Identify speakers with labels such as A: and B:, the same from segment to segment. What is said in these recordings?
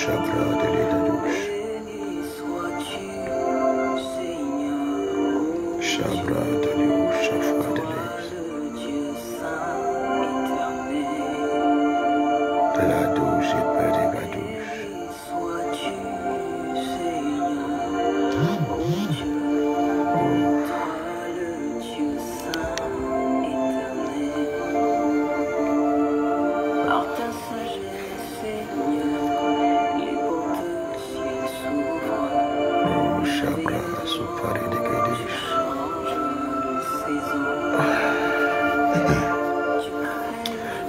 A: Shabra de l'Édadouche. Shabra de l'Édouche, Shafra de l'Édouche. De la douche et peu de gadouche.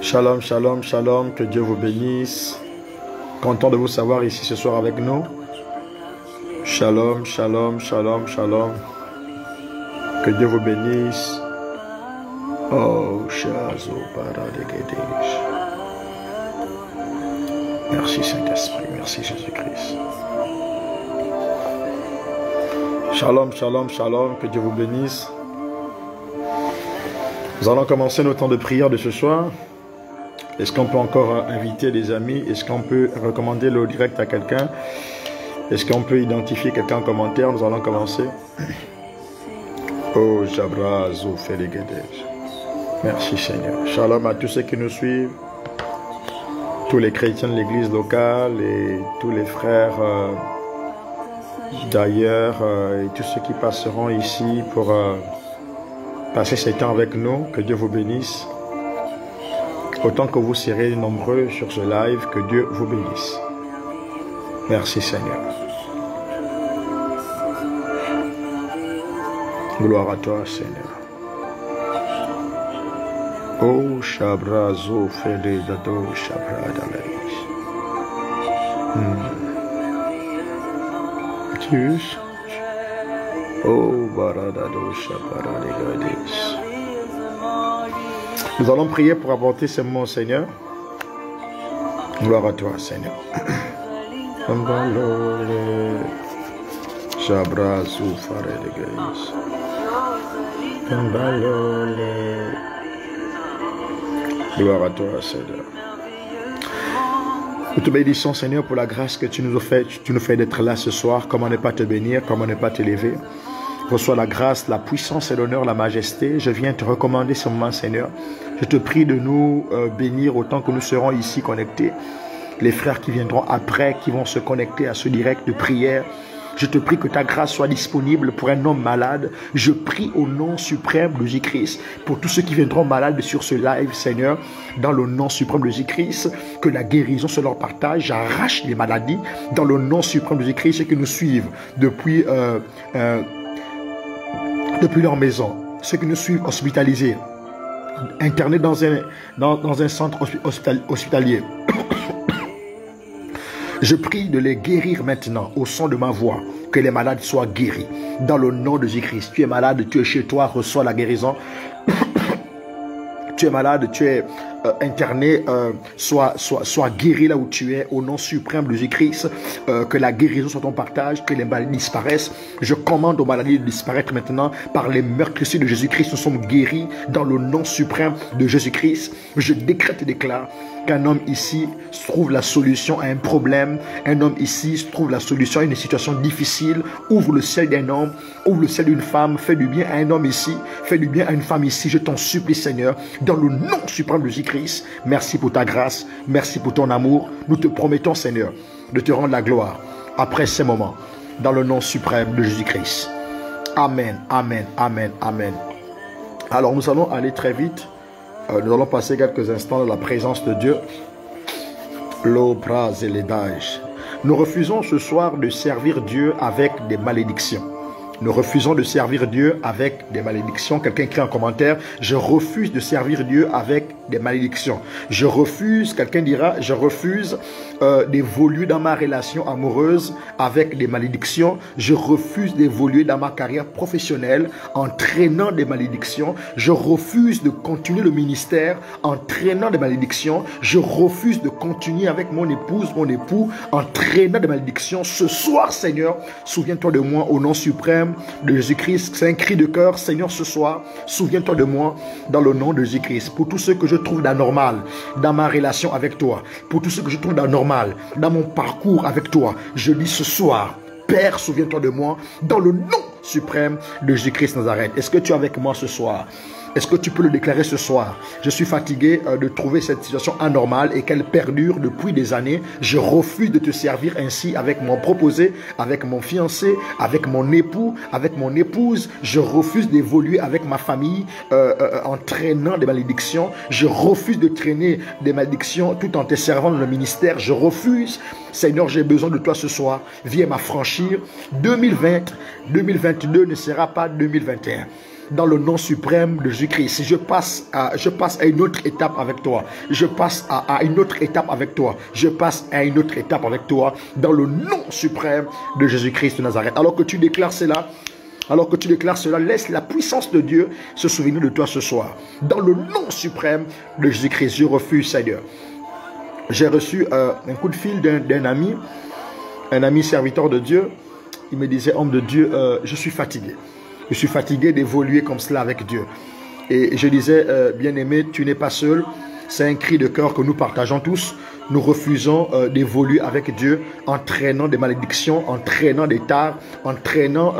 A: Shalom, shalom, shalom, que Dieu vous bénisse. Content de vous savoir ici ce soir avec nous. Shalom, shalom, shalom, shalom. Que Dieu vous bénisse. Oh, Shazo Paradegedesh. Merci Saint-Esprit, merci Jésus-Christ. Shalom, shalom, shalom, que Dieu vous bénisse. Nous allons commencer notre temps de prière de ce soir. Est-ce qu'on peut encore inviter des amis? Est-ce qu'on peut recommander le direct à quelqu'un? Est-ce qu'on peut identifier quelqu'un en commentaire? Nous allons commencer. Oh, Jabra Zoufelegedesh. Merci Seigneur. Shalom à tous ceux qui nous suivent, tous les chrétiens de l'église locale et tous les frères d'ailleurs et tous ceux qui passeront ici pour passer ce temps avec nous. Que Dieu vous bénisse. Autant que vous serez nombreux sur ce live, que Dieu vous bénisse. Merci Seigneur. Gloire à toi Seigneur. Oh Shabra Zo Fele Dado Shabra Dalaïs. Tchuss. Oh Baradado Shabra Degadis. Nous allons prier pour apporter ce moment au Seigneur. Gloire à toi, Seigneur. Gloire à toi, Seigneur. Nous te bénissons, Seigneur, pour la grâce que tu nous fais d'être là ce soir. Comment ne pas te bénir, comment ne pas t'élever. Reçois la grâce, la puissance et l'honneur, la majesté. Je viens te recommander ce moment, Seigneur. Je te prie de nous bénir autant que nous serons ici connectés. Les frères qui viendront après, qui vont se connecter à ce direct de prière. Je te prie que ta grâce soit disponible pour un homme malade. Je prie au nom suprême de Jésus-Christ pour tous ceux qui viendront malades sur ce live, Seigneur. Dans le nom suprême de Jésus-Christ, que la guérison se leur partage. J'arrache les maladies. Dans le nom suprême de Jésus-Christ, ceux qui nous suivent depuis leur maison, ceux qui nous suivent hospitalisés, internés dans un centre hospitalier. Je prie de les guérir maintenant au son de ma voix, que les malades soient guéris. Dans le nom de Jésus-Christ, tu es malade, tu es chez toi, reçois la guérison. Tu es malade, tu es interné, sois guéri là où tu es, au nom suprême de Jésus-Christ, que la guérison soit ton partage, que les maladies disparaissent. Je commande aux maladies de disparaître maintenant par les meurtrissures de Jésus-Christ. Nous sommes guéris dans le nom suprême de Jésus-Christ. Je décrète et déclare qu'un homme ici trouve la solution à un problème. Un homme ici trouve la solution à une situation difficile. Ouvre le ciel d'un homme, ouvre le ciel d'une femme. Fais du bien à un homme ici, fais du bien à une femme ici. Je t'en supplie, Seigneur, dans le nom suprême de Jésus-Christ. Merci pour ta grâce, merci pour ton amour. Nous te promettons, Seigneur, de te rendre la gloire après ces moments, dans le nom suprême de Jésus-Christ. Amen, amen, amen, amen. Alors nous allons aller très vite. Nous allons passer quelques instants dans la présence de Dieu. L'obras et les dages. Nous refusons ce soir de servir Dieu avec des malédictions. Nous refusons de servir Dieu avec des malédictions. Quelqu'un écrit en commentaire, je refuse de servir Dieu avec des malédictions. Je refuse, quelqu'un dira, je refuse d'évoluer dans ma relation amoureuse avec des malédictions. Je refuse d'évoluer dans ma carrière professionnelle en traînant des malédictions. Je refuse de continuer le ministère en traînant des malédictions. Je refuse de continuer avec mon épouse, mon époux en traînant des malédictions. Ce soir, Seigneur, souviens-toi de moi au nom suprême suprême de Jésus-Christ. C'est un cri de cœur. Seigneur, ce soir, souviens-toi de moi dans le nom de Jésus-Christ. Pour tout ce que je trouve d'anormal dans ma relation avec toi, pour tout ce que je trouve d'anormal dans mon parcours avec toi, je dis ce soir, Père, souviens-toi de moi dans le nom suprême de Jésus-Christ Nazareth. Est-ce que tu es avec moi ce soir? Est-ce que tu peux le déclarer ce soir? Je suis fatigué de trouver cette situation anormale et qu'elle perdure depuis des années. Je refuse de te servir ainsi avec mon proposé, avec mon fiancé, avec mon époux, avec mon épouse. Je refuse d'évoluer avec ma famille en traînant des malédictions. Je refuse de traîner des malédictions tout en te servant dans le ministère. Je refuse. Seigneur, j'ai besoin de toi ce soir. Viens m'affranchir. 2022 ne sera pas 2021. Dans le nom suprême de Jésus-Christ, je passe à une autre étape avec toi. Je passe à une autre étape avec toi. Je passe à une autre étape avec toi. Dans le nom suprême de Jésus-Christ de Nazareth. Alors que tu déclares cela, laisse la puissance de Dieu se souvenir de toi ce soir. Dans le nom suprême de Jésus-Christ, je refuse, Seigneur. J'ai reçu un coup de fil d'un ami, un ami serviteur de Dieu. Il me disait, homme de Dieu, je suis fatigué. Je suis fatigué d'évoluer comme cela avec Dieu. Et je disais, bien-aimé, tu n'es pas seul. C'est un cri de cœur que nous partageons tous. Nous refusons d'évoluer avec Dieu en traînant des malédictions, en traînant des tares, en traînant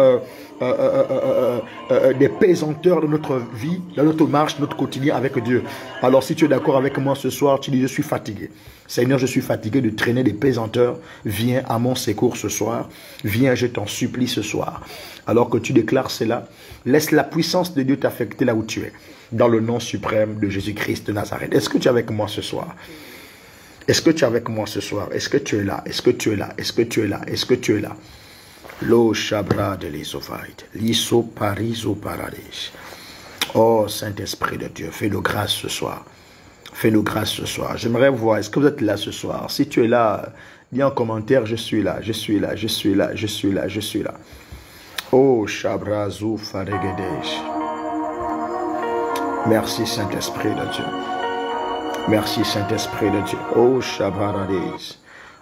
A: des pesanteurs de notre vie, dans notre marche, notre quotidien avec Dieu. Alors si tu es d'accord avec moi ce soir, tu dis, je suis fatigué. Seigneur, je suis fatigué de traîner des pesanteurs. Viens à mon secours ce soir. Viens, je t'en supplie ce soir. Alors que tu déclares cela, laisse la puissance de Dieu t'affecter là où tu es. Dans le nom suprême de Jésus-Christ de Nazareth. Est-ce que tu es avec moi ce soir? Est-ce que tu es avec moi ce soir? Est-ce que tu es là? Est-ce que tu es là? Est-ce que tu es là? Est-ce que tu es là? Lo Shabra de l'Isophaït. L'Iso Pariso Paradis. Oh Saint-Esprit de Dieu, fais-nous grâce ce soir. Fais-nous grâce ce soir. J'aimerais voir, est-ce que vous êtes là ce soir? Si tu es là, dis en commentaire, je suis là, je suis là, je suis là, je suis là, je suis là. Oh, Shabrazu Faregedesh. Merci Saint-Esprit de Dieu. Merci Saint-Esprit de Dieu. Oh, Shabaradez.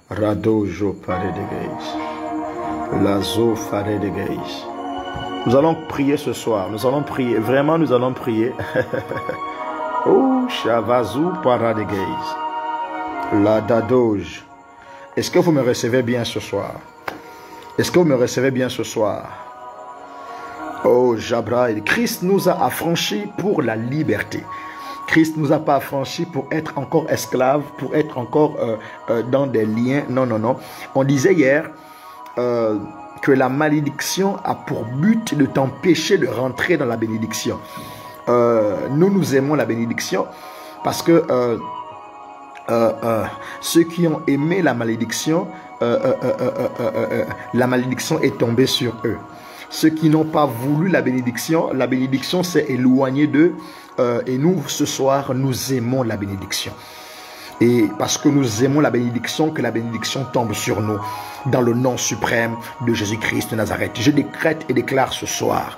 A: Radojo Paredegeis. Lazo Faredegeis. Nous allons prier ce soir. Nous allons prier. Vraiment, nous allons prier. Oh, Shavazu Paradegeis. La Dadoj. Est-ce que vous me recevez bien ce soir? Est-ce que vous me recevez bien ce soir? Oh, Jabraïl. Christ nous a affranchis pour la liberté. Christ ne nous a pas affranchis pour être encore esclaves, pour être encore dans des liens. Non, non, non. On disait hier que la malédiction a pour but de t'empêcher de rentrer dans la bénédiction. Nous aimons la bénédiction parce que ceux qui ont aimé la malédiction est tombée sur eux. Ceux qui n'ont pas voulu la bénédiction s'est éloignée d'eux. Et nous, ce soir, nous aimons la bénédiction. Et parce que nous aimons la bénédiction, que la bénédiction tombe sur nous. Dans le nom suprême de Jésus-Christ de Nazareth. Je décrète et déclare ce soir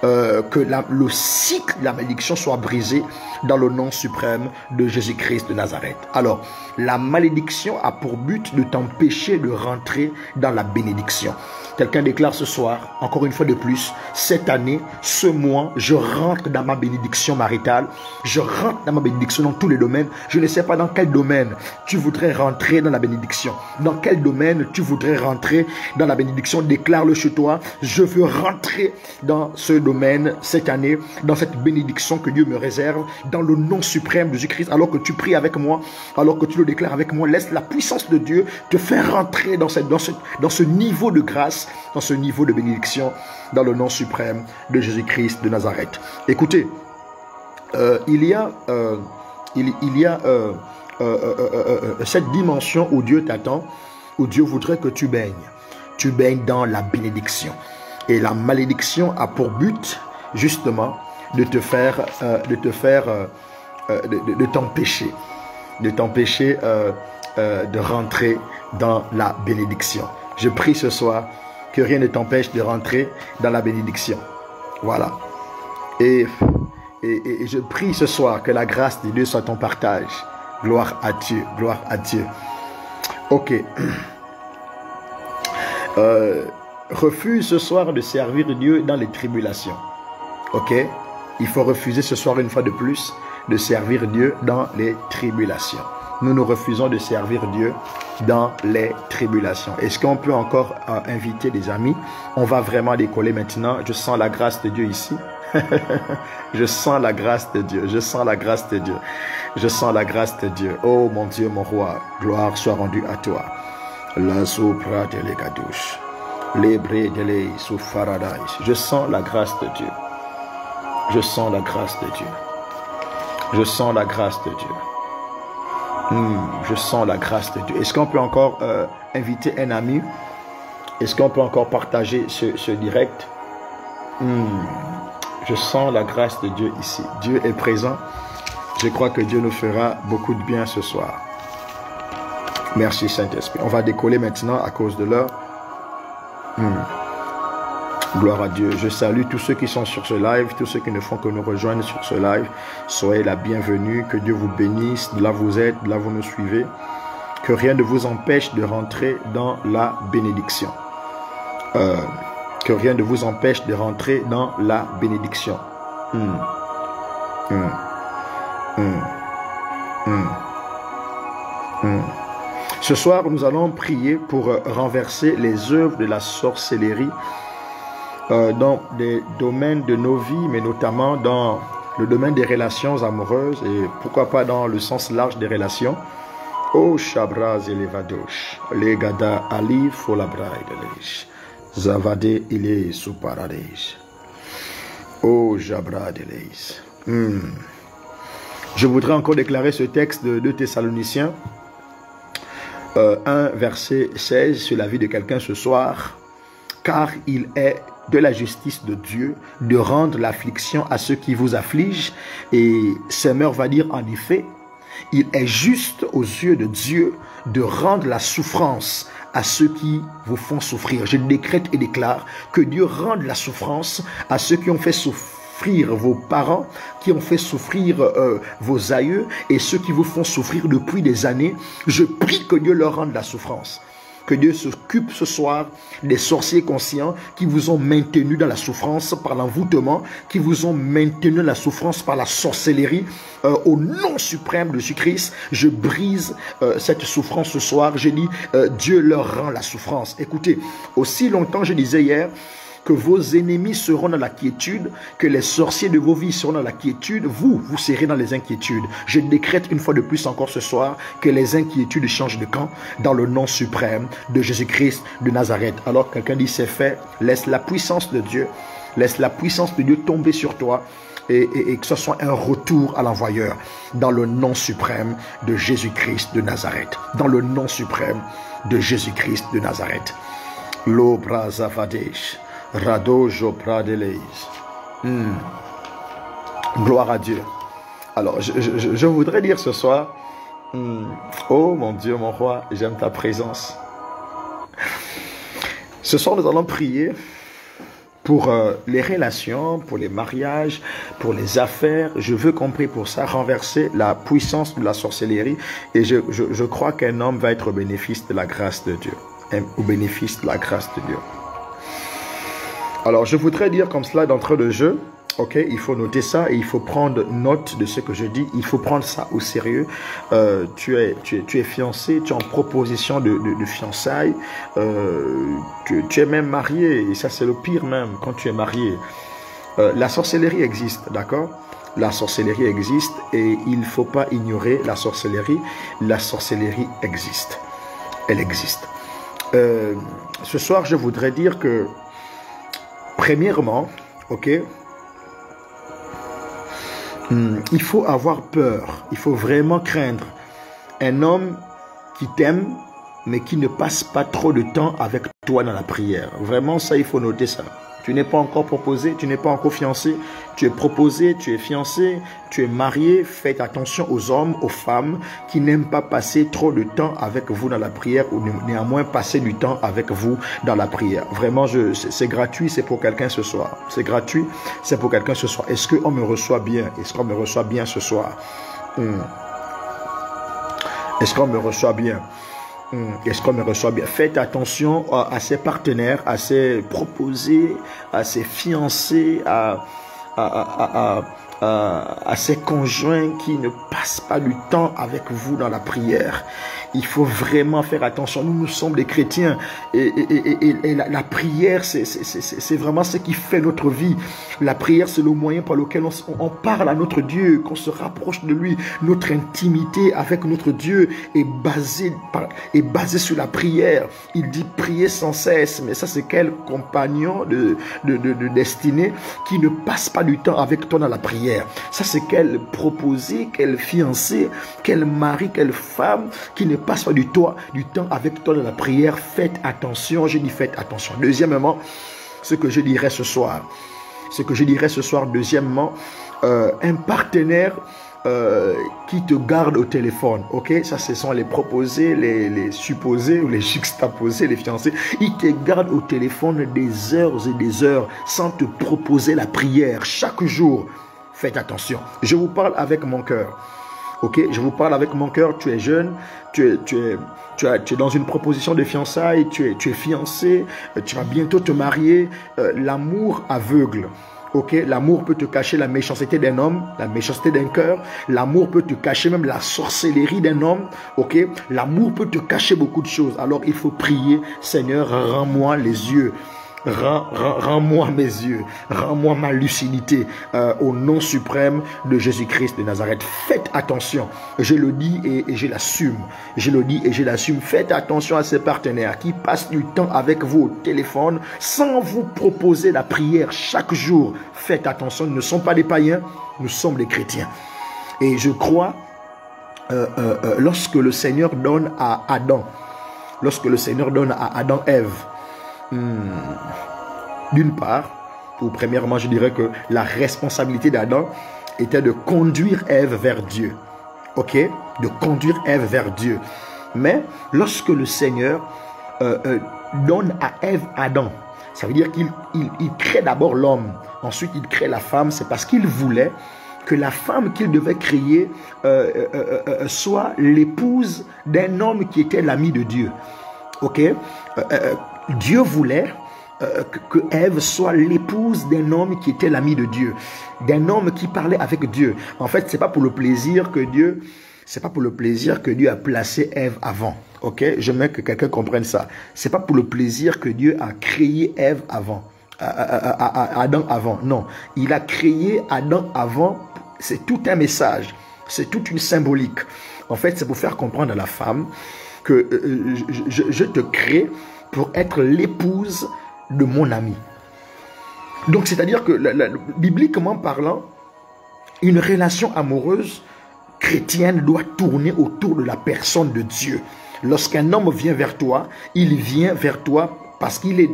A: que le cycle de la malédiction soit brisé dans le nom suprême de Jésus-Christ de Nazareth. Alors, la malédiction a pour but de t'empêcher de rentrer dans la bénédiction. Quelqu'un déclare ce soir, encore une fois de plus, cette année, ce mois, je rentre dans ma bénédiction maritale. Je rentre dans ma bénédiction dans tous les domaines. Je ne sais pas dans quel domaine tu voudrais rentrer dans la bénédiction. Dans quel domaine tu voudrais rentrer dans la bénédiction. Déclare-le chez toi. Je veux rentrer dans ce domaine cette année, dans cette bénédiction que Dieu me réserve, dans le nom suprême de Jésus-Christ. Alors que tu pries avec moi, alors que tu le déclares avec moi, laisse la puissance de Dieu te faire rentrer dans ce niveau de grâce, dans ce niveau de bénédiction, dans le nom suprême de Jésus-Christ de Nazareth. Écoutez, il y a cette dimension où Dieu t'attend, où Dieu voudrait que tu baignes. Tu baignes dans la bénédiction. Et la malédiction a pour but, justement, de t'empêcher de rentrer dans la bénédiction. Je prie ce soir que rien ne t'empêche de rentrer dans la bénédiction. Voilà. Et je prie ce soir que la grâce de Dieu soit ton partage. Gloire à Dieu. Gloire à Dieu. Ok. refuse ce soir de servir Dieu dans les tribulations. Ok? Il faut refuser ce soir une fois de plus de servir Dieu dans les tribulations. Nous refusons de servir Dieu dans les tribulations. Est-ce qu'on peut encore inviter des amis? On va vraiment décoller maintenant. Je sens la grâce de Dieu ici. Je sens la grâce de Dieu. Je sens la grâce de Dieu. Je sens la grâce de Dieu. Oh mon Dieu, mon roi, gloire soit rendue à toi. La soupra de l'égadouche. L'ébré de l'eau sous Faradais. Je sens la grâce de Dieu. Je sens la grâce de Dieu. Je sens la grâce de Dieu. Je sens la grâce de Dieu. Est-ce qu'on peut encore inviter un ami? Est-ce qu'on peut encore partager ce direct? Je sens la grâce de Dieu ici. Dieu est présent. Je crois que Dieu nous fera beaucoup de bien ce soir. Merci Saint-Esprit. On va décoller maintenant à cause de l'heure. Gloire à Dieu. Je salue tous ceux qui sont sur ce live, tous ceux qui ne font que nous rejoindre sur ce live. Soyez la bienvenue. Que Dieu vous bénisse. De là vous êtes, de là vous nous suivez. Que rien ne vous empêche de rentrer dans la bénédiction. Que rien ne vous empêche de rentrer dans la bénédiction. Ce soir, nous allons prier pour renverser les œuvres de la sorcellerie dans des domaines de nos vies, mais notamment dans le domaine des relations amoureuses et pourquoi pas dans le sens large des relations. Oh, Shabraz elevadosh, les gada ali folabraïdelish, zavade il est sous paradis. Oh, Jabradeleis. Je voudrais encore déclarer ce texte de 2 Thessaloniciens 1 verset 16 sur la vie de quelqu'un ce soir. Car il est de la justice de Dieu de rendre l'affliction à ceux qui vous affligent. Et Semeur va dire en effet, il est juste aux yeux de Dieu de rendre la souffrance à ceux qui vous font souffrir. Je décrète et déclare que Dieu rende la souffrance à ceux qui ont fait souffrir vos parents, qui ont fait souffrir vos aïeux et ceux qui vous font souffrir depuis des années. Je prie que Dieu leur rende la souffrance. Que Dieu s'occupe ce soir des sorciers conscients qui vous ont maintenu dans la souffrance par l'envoûtement, qui vous ont maintenu dans la souffrance par la sorcellerie. Au nom suprême de Jésus-Christ, je brise cette souffrance ce soir. Je dis, Dieu leur rend la souffrance. Écoutez, aussi longtemps, je disais hier, que vos ennemis seront dans la quiétude, que les sorciers de vos vies seront dans la quiétude, vous serez dans les inquiétudes. Je décrète une fois de plus encore ce soir que les inquiétudes changent de camp dans le nom suprême de Jésus-Christ de Nazareth. Alors quelqu'un dit c'est fait, laisse la puissance de Dieu tomber sur toi et que ce soit un retour à l'envoyeur dans le nom suprême de Jésus-Christ de Nazareth. Dans le nom suprême de Jésus-Christ de Nazareth. L'obra zavadesh. Rado Jopradeleis. Gloire à Dieu. Alors, je voudrais dire ce soir, oh mon Dieu, mon roi, j'aime ta présence. Ce soir, nous allons prier pour les relations, pour les mariages, pour les affaires. Je veux qu'on prie pour ça, renverser la puissance de la sorcellerie. Et je crois qu'un homme va être au bénéfice de la grâce de Dieu. Au bénéfice de la grâce de Dieu. Alors, je voudrais dire comme cela d'entrée de jeu, ok, il faut noter ça et il faut prendre note de ce que je dis. Il faut prendre ça au sérieux. Tu es fiancé, tu es en proposition de fiançailles, tu es même marié, et ça c'est le pire même quand tu es marié. La sorcellerie existe, d'accord? La sorcellerie existe et il ne faut pas ignorer la sorcellerie. La sorcellerie existe. Elle existe. Ce soir, je voudrais dire que premièrement, ok, il faut avoir peur, il faut vraiment craindre un homme qui t'aime, mais qui ne passe pas trop de temps avec toi dans la prière. Vraiment, ça, il faut noter ça. Tu n'es pas encore proposé, tu n'es pas encore fiancé, tu es proposé, tu es fiancé, tu es marié. Faites attention aux hommes, aux femmes qui n'aiment pas passer trop de temps avec vous dans la prière ou néanmoins passer du temps avec vous dans la prière. Vraiment, c'est gratuit, c'est pour quelqu'un ce soir. C'est gratuit, c'est pour quelqu'un ce soir. Est-ce qu'on me reçoit bien? Est-ce qu'on me reçoit bien ce soir? Est-ce qu'on me reçoit bien? Est-ce qu'on me reçoit bien? Faites attention à ses partenaires, à ses proposés, à ses fiancés, à ses conjoints qui ne passent pas du temps avec vous dans la prière. Il faut vraiment faire attention. Nous sommes des chrétiens et la prière, c'est vraiment ce qui fait notre vie. La prière, c'est le moyen par lequel on parle à notre Dieu, qu'on se rapproche de lui. Notre intimité avec notre Dieu est basée sur la prière. Il dit prier sans cesse. Mais ça, c'est quel compagnon de destinée qui ne passe pas du temps avec toi dans la prière? Ça, c'est quel proposé, quel fiancé, quel mari, quelle femme qui ne passe pas du temps avec toi dans la prière? Faites attention, je dis faites attention. Deuxièmement, ce que je dirais ce soir, deuxièmement, un partenaire qui te garde au téléphone, ok? Ça, ce sont les proposés, les supposés ou les juxtaposés, les fiancés. Ils te gardent au téléphone des heures et des heures sans te proposer la prière chaque jour. Faites attention. Je vous parle avec mon cœur. Ok, je vous parle avec mon cœur. Tu es jeune, tu es dans une proposition de fiançailles, tu es fiancé, tu vas bientôt te marier. L'amour aveugle. Ok, l'amour peut te cacher la méchanceté d'un homme, la méchanceté d'un cœur. L'amour peut te cacher même la sorcellerie d'un homme. Ok, l'amour peut te cacher beaucoup de choses. Alors il faut prier, Seigneur, rends-moi les yeux. Rends-moi mes yeux, rends-moi ma lucidité au nom suprême de Jésus-Christ de Nazareth. Faites attention, je le dis et je l'assume. Je le dis et je l'assume. Faites attention à ces partenaires qui passent du temps avec vous au téléphone sans vous proposer la prière chaque jour. Faites attention, nous ne sommes pas des païens, nous sommes des chrétiens. Et je crois, lorsque le Seigneur donne à Adam, Ève, d'une part, ou premièrement, je dirais que la responsabilité d'Adam était de conduire Ève vers Dieu. Ok? De conduire Ève vers Dieu. Mais lorsque le Seigneur donne à Ève Adam, ça veut dire qu'il crée d'abord l'homme. Ensuite, il crée la femme. C'est parce qu'il voulait que la femme qu'il devait créer soit l'épouse d'un homme qui était l'ami de Dieu. Ok? Dieu voulait que Ève soit l'épouse d'un homme qui était l'ami de Dieu, d'un homme qui parlait avec Dieu. En fait, c'est pas pour le plaisir que Dieu a placé Ève avant. Ok, j'aimerais que quelqu'un comprenne ça. C'est pas pour le plaisir que Dieu a créé Ève avant, Adam avant. Non, il a créé Adam avant. C'est tout un message, c'est toute une symbolique. En fait, c'est pour faire comprendre à la femme que je te crée pour être l'épouse de mon ami. Donc, c'est-à-dire que, bibliquement parlant, une relation amoureuse chrétienne doit tourner autour de la personne de Dieu. Lorsqu'un homme vient vers toi, il vient vers toi parce qu'il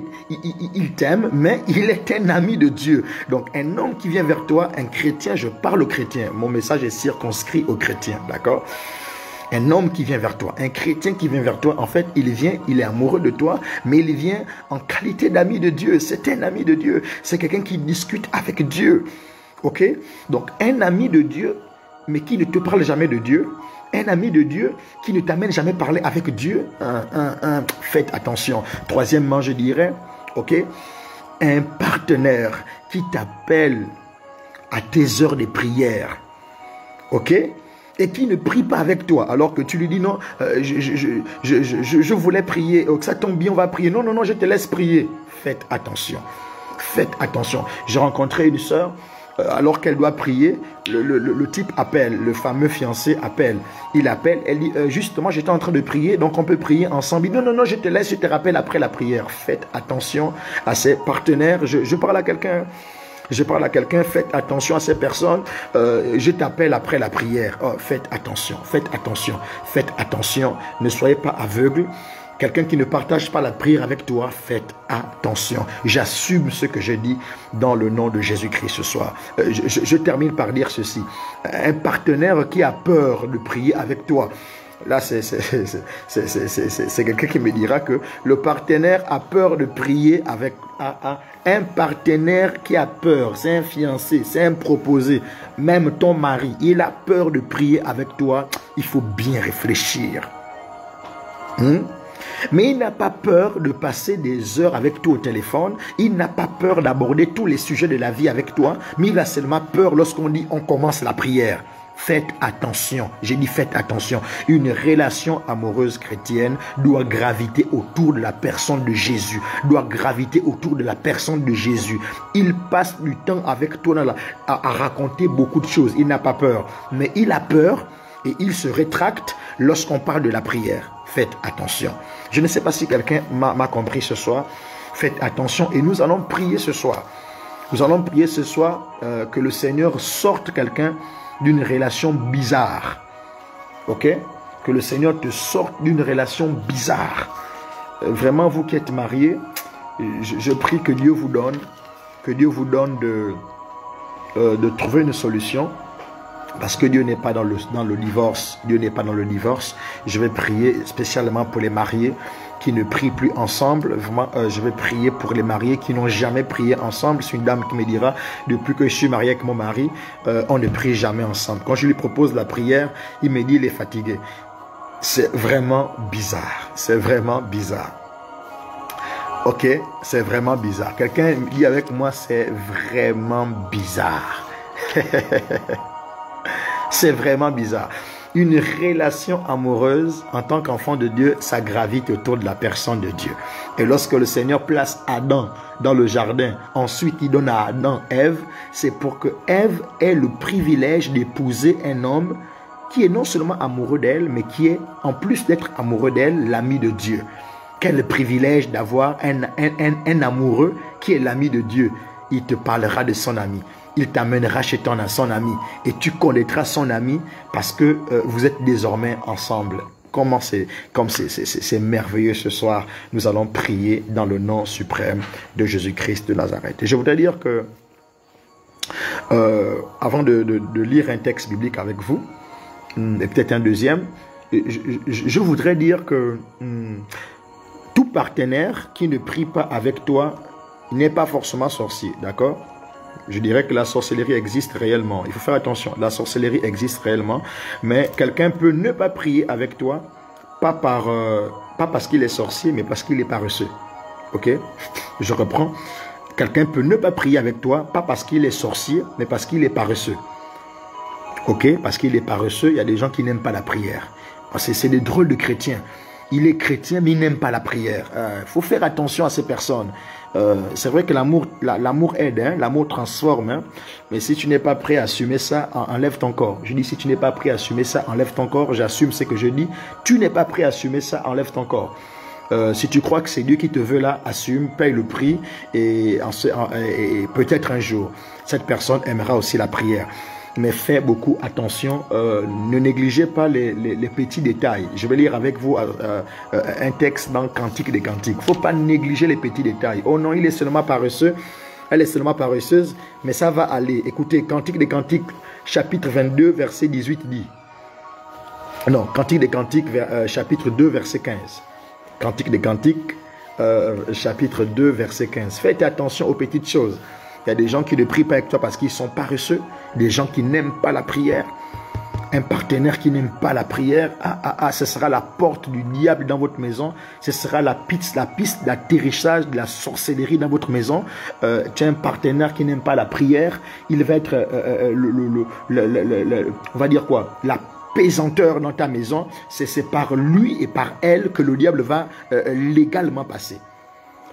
A: t'aime, mais il est un ami de Dieu. Donc, un homme qui vient vers toi, un chrétien, je parle aux chrétiens. Mon message est circonscrit aux chrétiens, d'accord? Un homme qui vient vers toi, un chrétien qui vient vers toi, en fait, il est amoureux de toi, mais il vient en qualité d'ami de Dieu. C'est un ami de Dieu. C'est quelqu'un qui discute avec Dieu. Ok? Donc, un ami de Dieu, mais qui ne te parle jamais de Dieu. Un ami de Dieu qui ne t'amène jamais parler avec Dieu. Faites attention. Troisièmement, je dirais, ok? Un partenaire qui t'appelle à tes heures de prière. Ok? Et qui ne prie pas avec toi, alors que tu lui dis non, je voulais prier, ça tombe bien, on va prier. Non, je te laisse prier. Faites attention. Faites attention. J'ai rencontré une sœur, alors qu'elle doit prier, le type appelle, le fameux fiancé appelle. Il appelle, elle dit, justement, j'étais en train de prier, donc on peut prier ensemble. Il dit, non, je te laisse, je te rappelle après la prière. Faites attention à ces partenaires. Je parle à quelqu'un. Faites attention à ces personnes. Je t'appelle après la prière. Oh, faites attention. Ne soyez pas aveugles. Quelqu'un qui ne partage pas la prière avec toi, faites attention. J'assume ce que je dis dans le nom de Jésus-Christ ce soir. Je termine par dire ceci. Un partenaire qui a peur de prier avec toi. Là, c'est quelqu'un qui me dira que le partenaire a peur de prier avec un partenaire qui a peur. C'est un fiancé, c'est un proposé. Même ton mari, il a peur de prier avec toi. Il faut bien réfléchir. Mais il n'a pas peur de passer des heures avec toi au téléphone. Il n'a pas peur d'aborder tous les sujets de la vie avec toi. Mais il a seulement peur lorsqu'on dit on commence la prière. Faites attention. J'ai dit faites attention. Une relation amoureuse chrétienne doit graviter autour de la personne de Jésus. Doit graviter autour de la personne de Jésus. Il passe du temps avec toi à raconter beaucoup de choses. Il n'a pas peur. Mais il a peur et il se rétracte lorsqu'on parle de la prière. Faites attention. Je ne sais pas si quelqu'un m'a compris ce soir. Faites attention et nous allons prier ce soir. Nous allons prier ce soir que le Seigneur sorte quelqu'un d'une relation bizarre. Ok? Que le Seigneur te sorte d'une relation bizarre. Vraiment, vous qui êtes mariés, je prie que Dieu vous donne, de trouver une solution. Parce que Dieu n'est pas dans le divorce. Dieu n'est pas dans le divorce. Je vais prier spécialement pour les mariés qui ne prient plus ensemble. Vraiment, je vais prier pour les mariés qui n'ont jamais prié ensemble. C'est une dame qui me dira, depuis que je suis marié avec mon mari, on ne prie jamais ensemble. Quand je lui propose la prière, il me dit il est fatigué. C'est vraiment bizarre. C'est vraiment bizarre. Ok, c'est vraiment bizarre. Quelqu'un dit avec moi, c'est vraiment bizarre. C'est vraiment bizarre. Une relation amoureuse en tant qu'enfant de Dieu, ça gravite autour de la personne de Dieu. Et lorsque le Seigneur place Adam dans le jardin, ensuite il donne à Adam Ève, c'est pour que Ève ait le privilège d'épouser un homme qui est non seulement amoureux d'elle, mais qui est, en plus d'être amoureux d'elle, l'ami de Dieu. Quel privilège d'avoir un amoureux qui est l'ami de Dieu. Il te parlera de son ami. Il t'amènera chez son ami. Et tu connaîtras son ami parce que vous êtes désormais ensemble. Comment c'est merveilleux ce soir. Nous allons prier dans le nom suprême de Jésus-Christ de Nazareth. Et je voudrais dire que, avant de lire un texte biblique avec vous, et peut-être un deuxième, je voudrais dire que tout partenaire qui ne prie pas avec toi n'est pas forcément sorcier, d'accord? Je dirais que la sorcellerie existe réellement. Il faut faire attention, la sorcellerie existe réellement, mais quelqu'un peut ne pas prier avec toi, pas parce qu'il est sorcier, mais parce qu'il est paresseux. Ok? Je reprends. Quelqu'un peut ne pas prier avec toi, pas parce qu'il est sorcier, mais parce qu'il est paresseux. Ok? Parce qu'il est paresseux, il y a des gens qui n'aiment pas la prière. C'est des drôles de chrétiens. Il est chrétien, mais il n'aime pas la prière. Faut faire attention à ces personnes. C'est vrai que l'amour aide, hein, l'amour transforme. Hein, mais si tu n'es pas prêt à assumer ça, enlève ton corps. Je dis, si tu n'es pas prêt à assumer ça, enlève ton corps. J'assume ce que je dis. Tu n'es pas prêt à assumer ça, enlève ton corps. Si tu crois que c'est Dieu qui te veut là, assume, paye le prix. Et peut-être un jour, cette personne aimera aussi la prière. Mais fais beaucoup attention, ne négligez pas les petits détails. Je vais lire avec vous un texte dans Cantique des Cantiques. Il ne faut pas négliger les petits détails. Oh non, il est seulement paresseux, elle est seulement paresseuse, mais ça va aller. Écoutez, Cantique des Cantiques, chapitre 22, verset 18 dit. Non, Cantique des Cantiques, chapitre 2, verset 15. Cantique des Cantiques, chapitre 2, verset 15. Faites attention aux petites choses. Il y a des gens qui ne prient pas avec toi parce qu'ils sont paresseux. Des gens qui n'aiment pas la prière. Un partenaire qui n'aime pas la prière. Ce sera la porte du diable dans votre maison. Ce sera la piste d'atterrissage de la sorcellerie dans votre maison. Tu as un partenaire qui n'aime pas la prière. Il va être, on va dire quoi, la pesanteur dans ta maison. C'est par lui et par elle que le diable va légalement passer.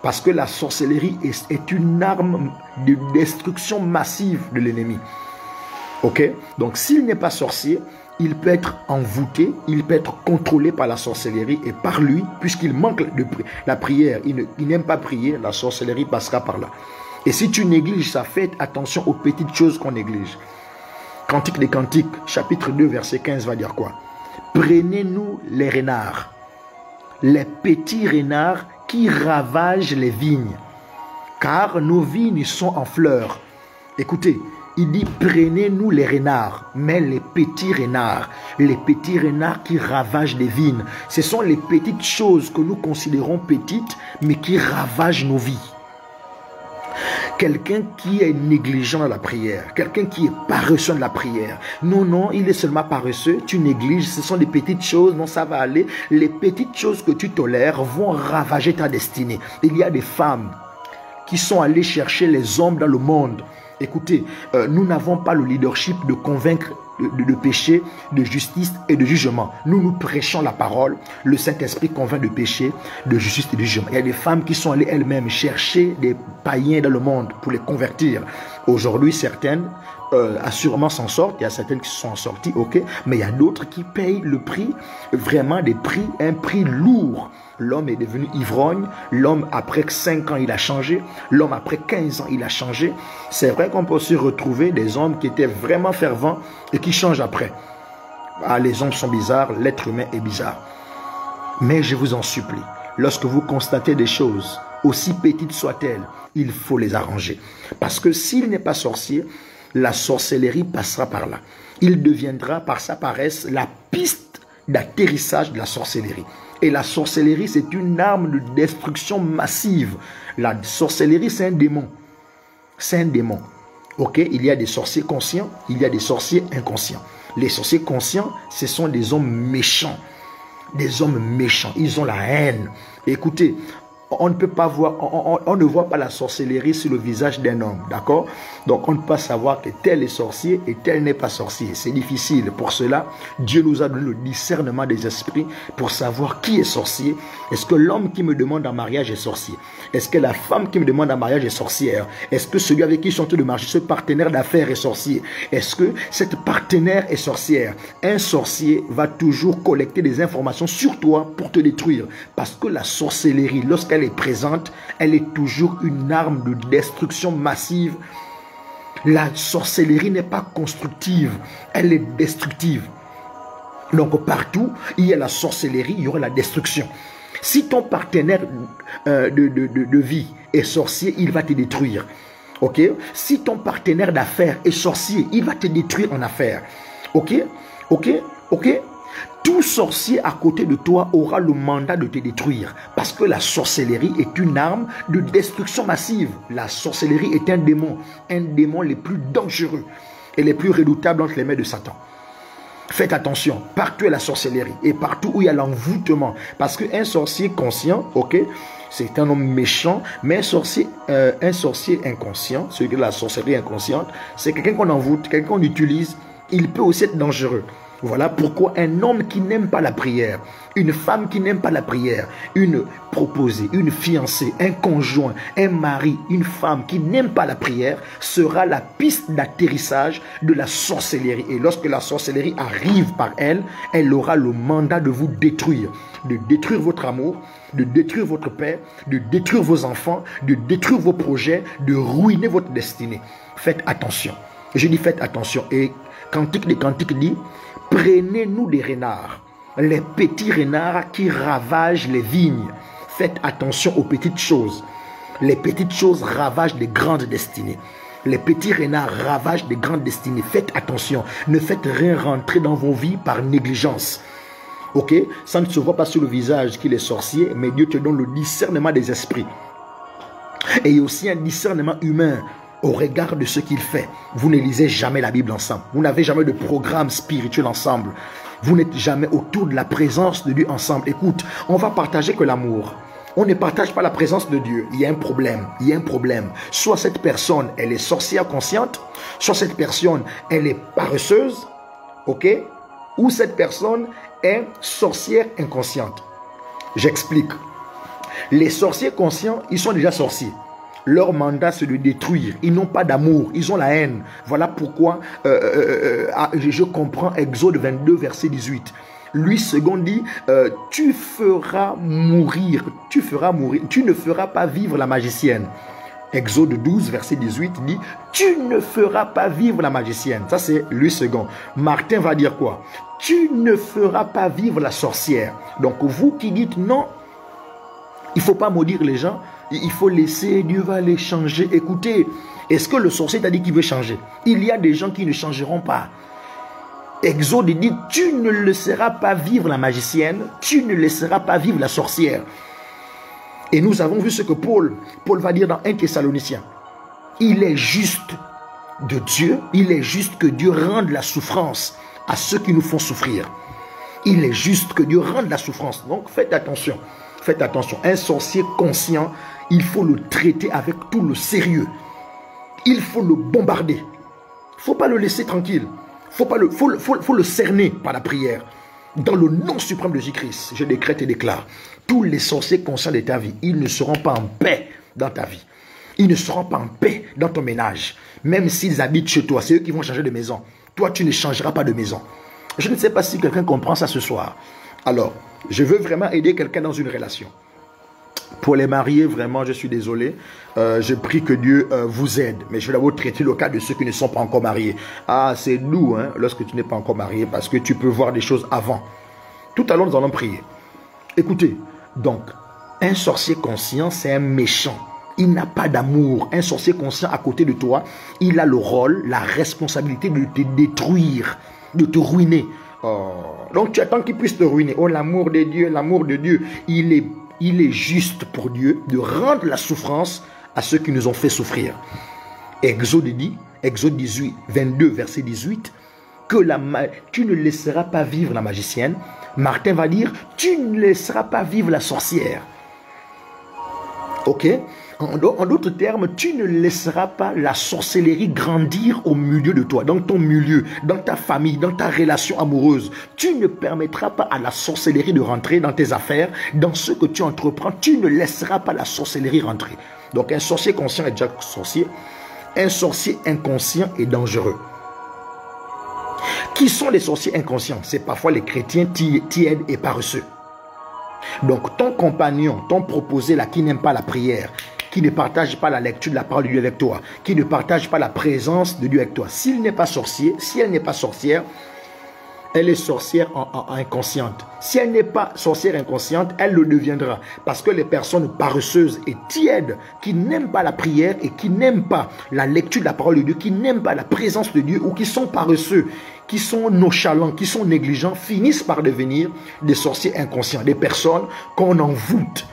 A: Parce que la sorcellerie est une arme de destruction massive de l'ennemi. Ok? Donc s'il n'est pas sorcier, il peut être envoûté, il peut être contrôlé par la sorcellerie. Et par lui, puisqu'il manque de la prière, il n'aime pas prier, la sorcellerie passera par là. Et si tu négliges ça, fais attention aux petites choses qu'on néglige. Cantique des Cantiques, chapitre 2, verset 15 va dire quoi? Prenez-nous les renards, les petits renards qui ravagent les vignes, car nos vignes sont en fleurs. Écoutez, il dit prenez-nous les renards, mais les petits renards qui ravagent les vignes, ce sont les petites choses que nous considérons petites, mais qui ravagent nos vies. Quelqu'un qui est négligent dans la prière, quelqu'un qui est paresseux dans la prière. Non, non, il est seulement paresseux, tu négliges, ce sont des petites choses, non, ça va aller. Les petites choses que tu tolères vont ravager ta destinée. Il y a des femmes qui sont allées chercher les hommes dans le monde. Écoutez, nous n'avons pas le leadership de convaincre de péché, de justice et de jugement. Nous prêchons la parole. Le Saint-Esprit convainc de péché, de justice et de jugement. Il y a des femmes qui sont allées elles-mêmes chercher des païens dans le monde pour les convertir. Aujourd'hui, certaines assurément s'en sortent. Il y a certaines qui se sont sorties, ok. Mais il y a d'autres qui payent le prix, vraiment un prix lourd. L'homme est devenu ivrogne. L'homme, après 5 ans, il a changé. L'homme, après 15 ans, il a changé. C'est vrai qu'on peut aussi retrouver des hommes qui étaient vraiment fervents et qui changent après. Ah, les hommes sont bizarres, l'être humain est bizarre. Mais je vous en supplie, lorsque vous constatez des choses, aussi petites soient-elles, il faut les arranger. Parce que s'il n'est pas sorcier, la sorcellerie passera par là. Il deviendra par sa paresse la piste d'atterrissage de la sorcellerie. Et la sorcellerie, c'est une arme de destruction massive. La sorcellerie, c'est un démon. C'est un démon. Ok, il y a des sorciers conscients, il y a des sorciers inconscients. Les sorciers conscients, ce sont des hommes méchants. Des hommes méchants. Ils ont la haine. Écoutez, on ne peut pas voir, on ne voit pas la sorcellerie sur le visage d'un homme, d'accord? Donc on ne peut pas savoir que tel est sorcier et tel n'est pas sorcier. C'est difficile. Pour cela, Dieu nous a donné le discernement des esprits pour savoir qui est sorcier. Est-ce que l'homme qui me demande en mariage est sorcier? Est-ce que la femme qui me demande en mariage est sorcière? Est-ce que celui avec qui je suis en train de marcher, ce partenaire d'affaires est sorcier? Est-ce que cette partenaire est sorcière? Un sorcier va toujours collecter des informations sur toi pour te détruire. Parce que la sorcellerie, lorsqu'elle est présente, elle est toujours une arme de destruction massive. La sorcellerie n'est pas constructive, elle est destructive. Donc partout, il y a la sorcellerie, il y aura la destruction. Si ton partenaire de vie est sorcier, il va te détruire. Ok? Si ton partenaire d'affaires est sorcier, il va te détruire en affaires. Ok? Ok? Ok? Tout sorcier à côté de toi aura le mandat de te détruire. Parce que la sorcellerie est une arme de destruction massive. La sorcellerie est un démon les plus dangereux et les plus redoutables entre les mains de Satan. Faites attention, partout il y a la sorcellerie et partout où il y a l'envoûtement. Parce qu'un sorcier conscient, ok, c'est un homme méchant, mais un sorcier inconscient, celui de la sorcellerie inconsciente, c'est quelqu'un qu'on envoûte, quelqu'un qu'on utilise, il peut aussi être dangereux. Voilà pourquoi un homme qui n'aime pas la prière, une femme qui n'aime pas la prière, une proposée, une fiancée, un conjoint, un mari, une femme qui n'aime pas la prière sera la piste d'atterrissage de la sorcellerie. Et lorsque la sorcellerie arrive par elle, elle aura le mandat de vous détruire, de détruire votre amour, de détruire votre paix, de détruire vos enfants, de détruire vos projets, de ruiner votre destinée. Faites attention. Je dis faites attention. Et Cantique des Cantiques dit: prenez-nous des renards, les petits renards qui ravagent les vignes. Faites attention aux petites choses. Les petites choses ravagent des grandes destinées. Les petits renards ravagent des grandes destinées. Faites attention. Ne faites rien rentrer dans vos vies par négligence. Ok? Ça ne se voit pas sur le visage qu'il est sorcier, mais Dieu te donne le discernement des esprits. Et il y a aussi un discernement humain au regard de ce qu'il fait. Vous ne lisez jamais la Bible ensemble. Vous n'avez jamais de programme spirituel ensemble. Vous n'êtes jamais autour de la présence de Dieu ensemble. Écoute, on va partager que l'amour. On ne partage pas la présence de Dieu. Il y a un problème. Il y a un problème. Soit cette personne, elle est sorcière consciente. Soit cette personne, elle est paresseuse. Ok? Ou cette personne est sorcière inconsciente. J'explique. Les sorciers conscients, ils sont déjà sorciers. Leur mandat, c'est de détruire. Ils n'ont pas d'amour. Ils ont la haine. Voilà pourquoi je comprends Exode 22, verset 18. Lui, second dit, tu feras mourir. Tu ne feras pas vivre la magicienne. Exode 12, verset 18 dit, tu ne feras pas vivre la magicienne. Ça, c'est lui second. Martin va dire quoi? Tu ne feras pas vivre la sorcière. Donc, vous qui dites non, il ne faut pas maudire les gens. Il faut laisser, Dieu va les changer. Écoutez, est-ce que le sorcier t'a dit qu'il veut changer? Il y a des gens qui ne changeront pas. Exode dit, tu ne laisseras pas vivre la magicienne, tu ne laisseras pas vivre la sorcière. Et nous avons vu ce que Paul va dire dans 1 Thessaloniciens. Il est juste de Dieu, il est juste que Dieu rende la souffrance à ceux qui nous font souffrir. Il est juste que Dieu rende la souffrance. Donc faites attention, faites attention. Un sorcier conscient, il faut le traiter avec tout le sérieux. Il faut le bombarder. Il ne faut pas le laisser tranquille. Faut le cerner par la prière. Dans le nom suprême de Jésus-Christ, je décrète et déclare, tous les sorciers conscients de ta vie, ils ne seront pas en paix dans ta vie. Ils ne seront pas en paix dans ton ménage. Même s'ils habitent chez toi, c'est eux qui vont changer de maison. Toi, tu ne changeras pas de maison. Je ne sais pas si quelqu'un comprend ça ce soir. Alors, je veux vraiment aider quelqu'un dans une relation. Pour les mariés, vraiment, je suis désolé. Je prie que Dieu vous aide. Mais je vais d'abord traiter le cas de ceux qui ne sont pas encore mariés. Ah, c'est doux hein, lorsque tu n'es pas encore marié parce que tu peux voir des choses avant. Tout à l'heure, nous allons prier. Écoutez, donc, un sorcier conscient, c'est un méchant. Il n'a pas d'amour. Un sorcier conscient à côté de toi, il a le rôle, la responsabilité de te détruire, de te ruiner. Oh. Donc tu attends qu'il puisse te ruiner. Oh, l'amour de Dieu, il est juste pour Dieu de rendre la souffrance à ceux qui nous ont fait souffrir. Exode 18, 22, verset 18, que tu ne laisseras pas vivre la magicienne. Martin va dire, tu ne laisseras pas vivre la sorcière. Ok? En d'autres termes, tu ne laisseras pas la sorcellerie grandir au milieu de toi, dans ton milieu, dans ta famille, dans ta relation amoureuse. Tu ne permettras pas à la sorcellerie de rentrer dans tes affaires, dans ce que tu entreprends. Tu ne laisseras pas la sorcellerie rentrer. Donc un sorcier conscient est déjà sorcier. Un sorcier inconscient est dangereux. Qui sont les sorciers inconscients? C'est parfois les chrétiens tièdes et paresseux. Donc ton compagnon, ton proposé là qui n'aime pas la prière, qui ne partage pas la lecture de la parole de Dieu avec toi, qui ne partage pas la présence de Dieu avec toi, s'il n'est pas sorcier, si elle n'est pas sorcière, elle est sorcière inconsciente. Si elle n'est pas sorcière inconsciente, elle le deviendra. Parce que les personnes paresseuses et tièdes, qui n'aiment pas la prière et qui n'aiment pas la lecture de la parole de Dieu, qui n'aiment pas la présence de Dieu ou qui sont paresseux, qui sont nonchalants, qui sont négligents, finissent par devenir des sorciers inconscients, des personnes qu'on envoûte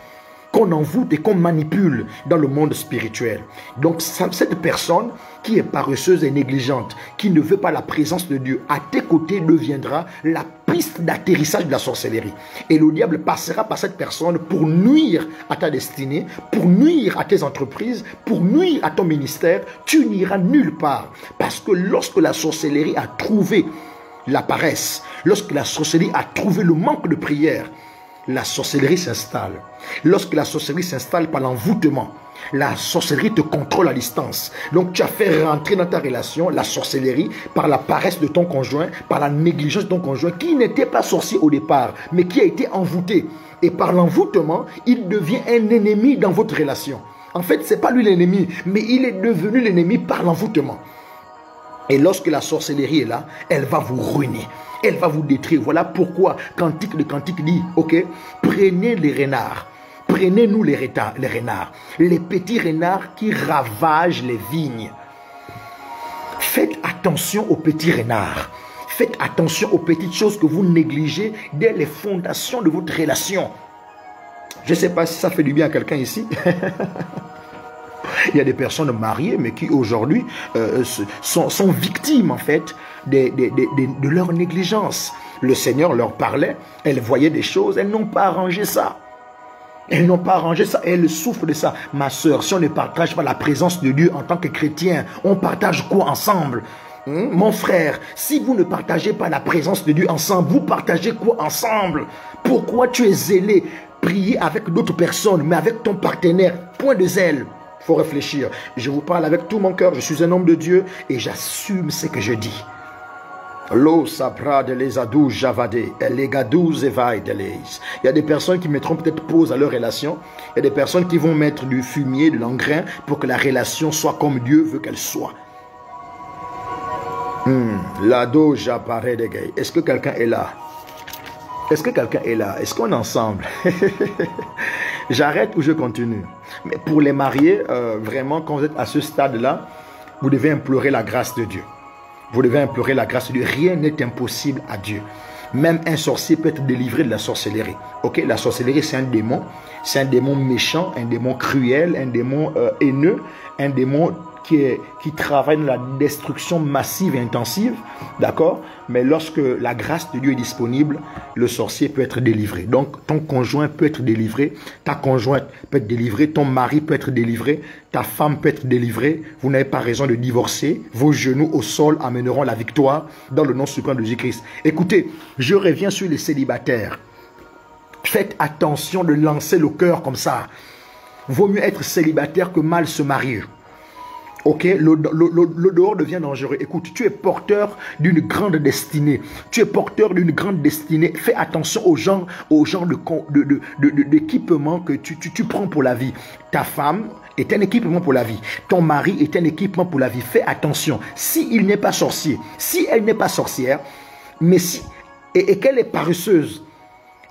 A: et qu'on manipule dans le monde spirituel. Donc cette personne qui est paresseuse et négligente, qui ne veut pas la présence de Dieu, à tes côtés deviendra la piste d'atterrissage de la sorcellerie. Et le diable passera par cette personne pour nuire à ta destinée, pour nuire à tes entreprises, pour nuire à ton ministère. Tu n'iras nulle part. Parce que lorsque la sorcellerie a trouvé la paresse, lorsque la sorcellerie a trouvé le manque de prière, la sorcellerie s'installe. Lorsque la sorcellerie s'installe par l'envoûtement, la sorcellerie te contrôle à distance. Donc tu as fait rentrer dans ta relation la sorcellerie par la paresse de ton conjoint, par la négligence de ton conjoint qui n'était pas sorcier au départ, mais qui a été envoûté. Et par l'envoûtement, il devient un ennemi dans votre relation. En fait, ce n'est pas lui l'ennemi, mais il est devenu l'ennemi par l'envoûtement. Et lorsque la sorcellerie est là, elle va vous ruiner. Elle va vous détruire. Voilà pourquoi Cantique de Cantique dit, ok, prenez les renards. Prenez-nous les renards. Les petits renards qui ravagent les vignes. Faites attention aux petits renards. Faites attention aux petites choses que vous négligez dès les fondations de votre relation. Je ne sais pas si ça fait du bien à quelqu'un ici. Il y a des personnes mariées, mais qui aujourd'hui sont victimes en fait de leur négligence. Le Seigneur leur parlait, elles voyaient des choses, elles n'ont pas arrangé ça. Elles n'ont pas arrangé ça, elles souffrent de ça. Ma soeur, si on ne partage pas la présence de Dieu en tant que chrétien, on partage quoi ensemble? Mon frère, si vous ne partagez pas la présence de Dieu ensemble, vous partagez quoi ensemble? Pourquoi tu es zélé, prier avec d'autres personnes, mais avec ton partenaire, point de zèle? Il faut réfléchir. Je vous parle avec tout mon cœur. Je suis un homme de Dieu et j'assume ce que je dis. Lo sabra de les adou javade, les gadou zevai de les. Il y a des personnes qui mettront peut-être pause à leur relation. Il y a des personnes qui vont mettre du fumier, de l'engrais pour que la relation soit comme Dieu veut qu'elle soit. L'ado j'apparaît de gay. Est-ce que quelqu'un est là? Est-ce que quelqu'un est là? Est-ce qu'on est ensemble? J'arrête ou je continue? Mais pour les mariés, vraiment, quand vous êtes à ce stade-là, vous devez implorer la grâce de Dieu. Vous devez implorer la grâce de Dieu. Rien n'est impossible à Dieu. Même un sorcier peut être délivré de la sorcellerie. Ok, la sorcellerie, c'est un démon. C'est un démon méchant, un démon cruel, un démon haineux, un démon qui travaille dans la destruction massive et intensive, d'accord? Mais lorsque la grâce de Dieu est disponible, le sorcier peut être délivré. Donc, ton conjoint peut être délivré, ta conjointe peut être délivrée, ton mari peut être délivré, ta femme peut être délivrée. Vous n'avez pas raison de divorcer. Vos genoux au sol amèneront la victoire dans le nom suprême de Jésus-Christ. Écoutez, je reviens sur les célibataires. Faites attention de lancer le cœur comme ça. Vaut mieux être célibataire que mal se marier. Ok, le dehors devient dangereux. Écoute, tu es porteur d'une grande destinée. Tu es porteur d'une grande destinée. Fais attention aux gens d'équipement que tu prends pour la vie. Ta femme est un équipement pour la vie. Ton mari est un équipement pour la vie. Fais attention. S'il n'est pas sorcier, si elle n'est pas sorcière, mais si et qu'elle est paresseuse,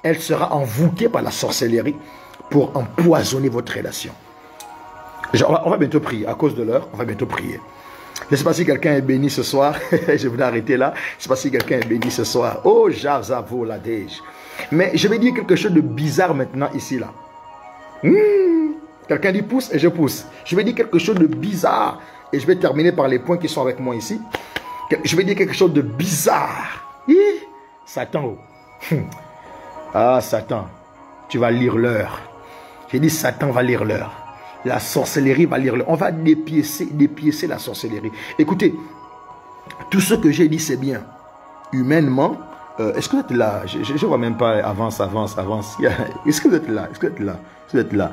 A: elle sera envoûtée par la sorcellerie pour empoisonner votre relation. On va bientôt prier. À cause de l'heure, on va bientôt prier. Je ne sais pas si quelqu'un est béni ce soir. Je voulais arrêter là. Je ne sais pas si quelqu'un est béni ce soir. Oh, Jazavo la Dej. Mais je vais dire quelque chose de bizarre maintenant ici là. Quelqu'un dit pousse et je pousse. Je vais dire quelque chose de bizarre. Et je vais terminer par les points qui sont avec moi ici. Je vais dire quelque chose de bizarre. Satan. Ah, Satan. Tu vas lire l'heure. J'ai dit Satan va lire l'heure. La sorcellerie va lire l'heure. On va dépiécer la sorcellerie. Écoutez, tout ce que j'ai dit, c'est bien. Humainement, est-ce que vous êtes là? Je ne vois même pas. Avance. Est-ce que vous êtes là? Est-ce que vous êtes là?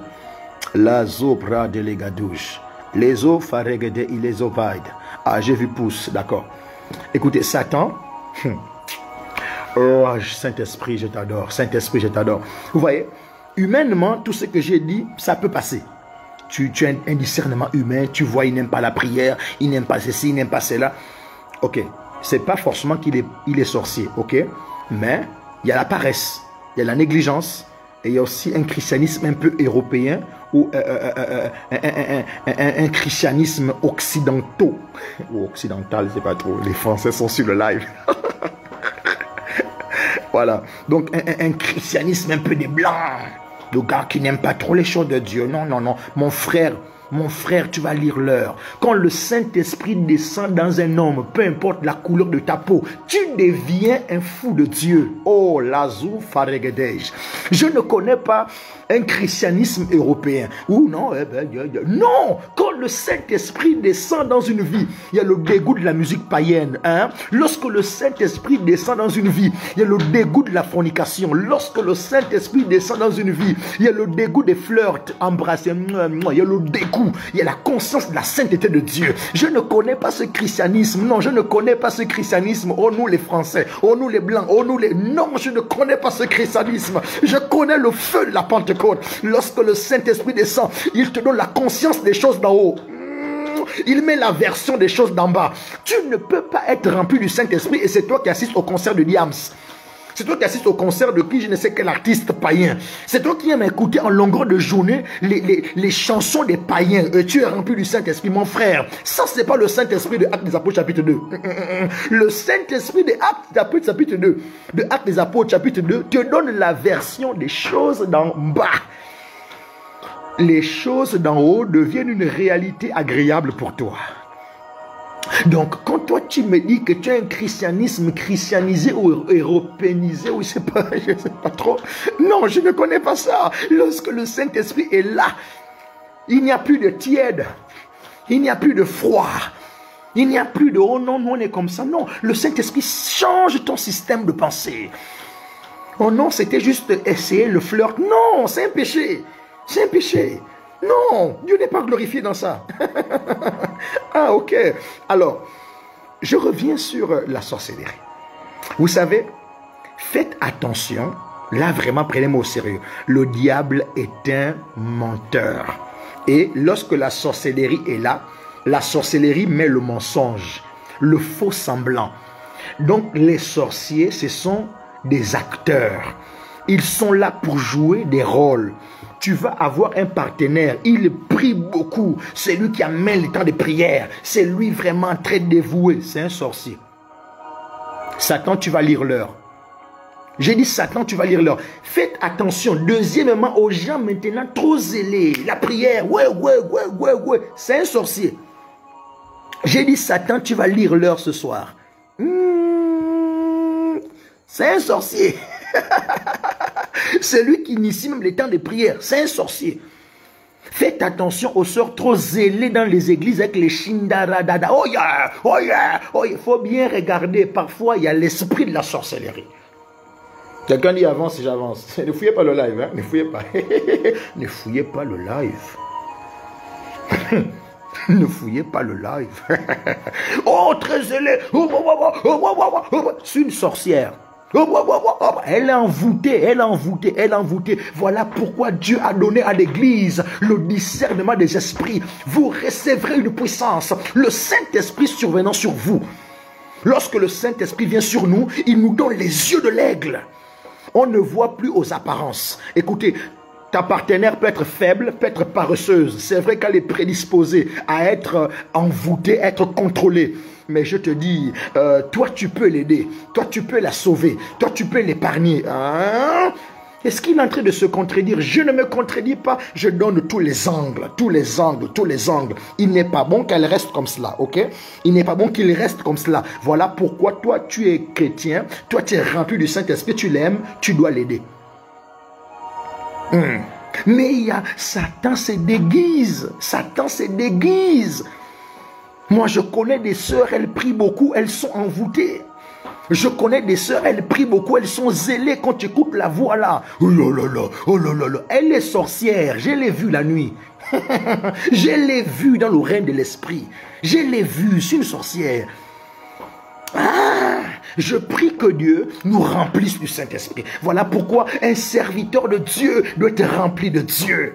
A: La zopra de l'égadouche. Les eaux faregede et les ovaide. Ah, j'ai vu pouce, d'accord. Écoutez, Satan. Oh, Saint-Esprit, je t'adore. Saint-Esprit, je t'adore. Vous voyez, humainement, tout ce que j'ai dit, ça peut passer. Tu as un discernement humain, tu vois, il n'aime pas la prière, il n'aime pas ceci, il n'aime pas cela. Ok, c'est pas forcément qu'il est sorcier, ok? Mais il y a la paresse, il y a la négligence, et il y a aussi un christianisme un peu européen, ou un christianisme occidental. Ou occidental, c'est pas trop, les Français sont sur le live. Voilà, donc un christianisme un peu des blancs. Le gars qui n'aime pas trop les choses de Dieu. Non, non, non. Mon frère, tu vas lire l'heure. Quand le Saint-Esprit descend dans un homme, peu importe la couleur de ta peau, tu deviens un fou de Dieu. Oh, lazou faregedej. Je ne connais pas un christianisme européen. Ou non, non. Quand le Saint-Esprit descend dans une vie, il y a le dégoût de la musique païenne. Hein? Lorsque le Saint-Esprit descend dans une vie, il y a le dégoût de la fornication. Lorsque le Saint-Esprit descend dans une vie, il y a le dégoût des flirts, embrasser. Il y a le dégoût, il y a la conscience de la sainteté de Dieu. Je ne connais pas ce christianisme. Non, je ne connais pas ce christianisme. Oh, nous les Français. Oh, nous les Blancs. Oh, nous les... Non, je ne connais pas ce christianisme. Je connais le feu de la Pentecôte. Lorsque le Saint-Esprit descend, il te donne la conscience des choses d'en haut. Il met la version des choses d'en bas. Tu ne peux pas être rempli du Saint-Esprit et c'est toi qui assistes au concert de Diams. C'est toi qui assistes au concert de qui je ne sais quel artiste païen. C'est toi qui aimes écouter en longueur de journée les chansons des païens. Et tu es rempli du Saint-Esprit, mon frère. Ça, c'est pas le Saint-Esprit de Actes des Apôtres chapitre 2. Le Saint-Esprit de Actes des Apôtres chapitre 2, de Actes des Apôtres chapitre 2, te donne la version des choses d'en bas. Les choses d'en haut deviennent une réalité agréable pour toi. Donc, quand toi tu me dis que tu as un christianisme christianisé ou européanisé, ou je sais pas trop. Non, je ne connais pas ça. Lorsque le Saint-Esprit est là, il n'y a plus de tiède, il n'y a plus de froid, il n'y a plus de oh non, nous on est comme ça. Non, le Saint-Esprit change ton système de pensée. Oh non, c'était juste essayer le flirt. Non, c'est un péché. C'est un péché. Non, Dieu n'est pas glorifié dans ça. Ah, ok. Alors, je reviens sur la sorcellerie. Vous savez, faites attention. Là, vraiment, prenez-moi au sérieux. Le diable est un menteur. Et lorsque la sorcellerie est là, la sorcellerie met le mensonge, le faux semblant. Donc, les sorciers, ce sont des acteurs. Ils sont là pour jouer des rôles. Tu vas avoir un partenaire, il prie beaucoup, c'est lui qui amène le temps de prière, c'est lui vraiment très dévoué, c'est un sorcier. Satan, tu vas lire l'heure. J'ai dit Satan, tu vas lire l'heure. Faites attention, deuxièmement, aux gens maintenant trop zélés, la prière, ouais, c'est un sorcier. J'ai dit, Satan, tu vas lire l'heure ce soir. C'est un sorcier. C'est lui qui initie même les temps de prière. C'est un sorcier. Faites attention aux sœurs trop zélées dans les églises avec les shindaradada. Oh yeah, oh yeah, oh yeah. Il faut bien regarder. Parfois, il y a l'esprit de la sorcellerie. Quelqu'un dit avance, j'avance. Ne fouillez pas le live, hein? Ne fouillez pas. Ne fouillez pas le live. Ne fouillez pas le live. Oh, très zélé. C'est une sorcière. Elle est envoûtée, elle est envoûtée, elle est envoûtée. Voilà pourquoi Dieu a donné à l'église le discernement des esprits. Vous recevrez une puissance. Le Saint-Esprit survenant sur vous. Lorsque le Saint-Esprit vient sur nous, il nous donne les yeux de l'aigle. On ne voit plus aux apparences. Écoutez, ta partenaire peut être faible, peut être paresseuse. C'est vrai qu'elle est prédisposée à être envoûtée, à être contrôlée. Mais je te dis, toi tu peux l'aider. Toi tu peux la sauver. Toi tu peux l'épargner. Hein? Est-ce qu'il est en train de se contredire? Je ne me contredis pas. Je donne tous les angles, tous les angles, tous les angles. Il n'est pas bon qu'elle reste comme cela, ok? Il n'est pas bon qu'il reste comme cela. Voilà pourquoi toi, tu es chrétien. Toi, tu es rempli du Saint-Esprit. Tu l'aimes. Tu dois l'aider. Mais il y a Satan se déguise. Satan se déguise. Moi, je connais des sœurs, elles prient beaucoup. Elles sont envoûtées. Je connais des sœurs, elles prient beaucoup, elles sont zélées quand tu écoutes la voix là. Oh là là là, oh là là là. Elle est sorcière, je l'ai vue la nuit. Je l'ai vue dans le règne de l'esprit. Je l'ai vue, c'est une sorcière. Ah, je prie que Dieu nous remplisse du Saint-Esprit. Voilà pourquoi un serviteur de Dieu doit être rempli de Dieu.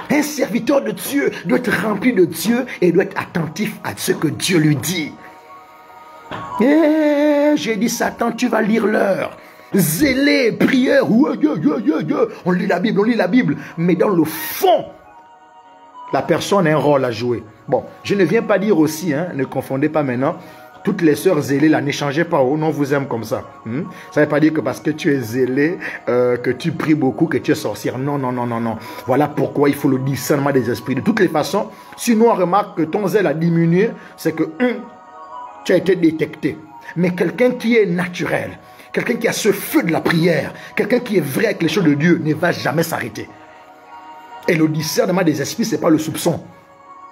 A: Un serviteur de Dieu doit être rempli de Dieu et doit être attentif à ce que Dieu lui dit. J'ai dit, Satan, tu vas lire l'heure. Zélé, prière. On lit la Bible. Mais dans le fond, la personne a un rôle à jouer. Bon, je ne viens pas dire aussi, hein, ne confondez pas maintenant, toutes les sœurs zélées là, n'échangez pas, oh, non, vous aime comme ça. Ça ne veut pas dire que parce que tu es zélé, que tu pries beaucoup, que tu es sorcière. Non, non, non, non, non. Voilà pourquoi il faut le discernement des esprits. De toutes les façons, si nous on remarque que ton zèle a diminué, c'est que tu as été détecté. Mais quelqu'un qui est naturel, quelqu'un qui a ce feu de la prière, quelqu'un qui est vrai avec les choses de Dieu, ne va jamais s'arrêter. Et le discernement des esprits, ce n'est pas le soupçon.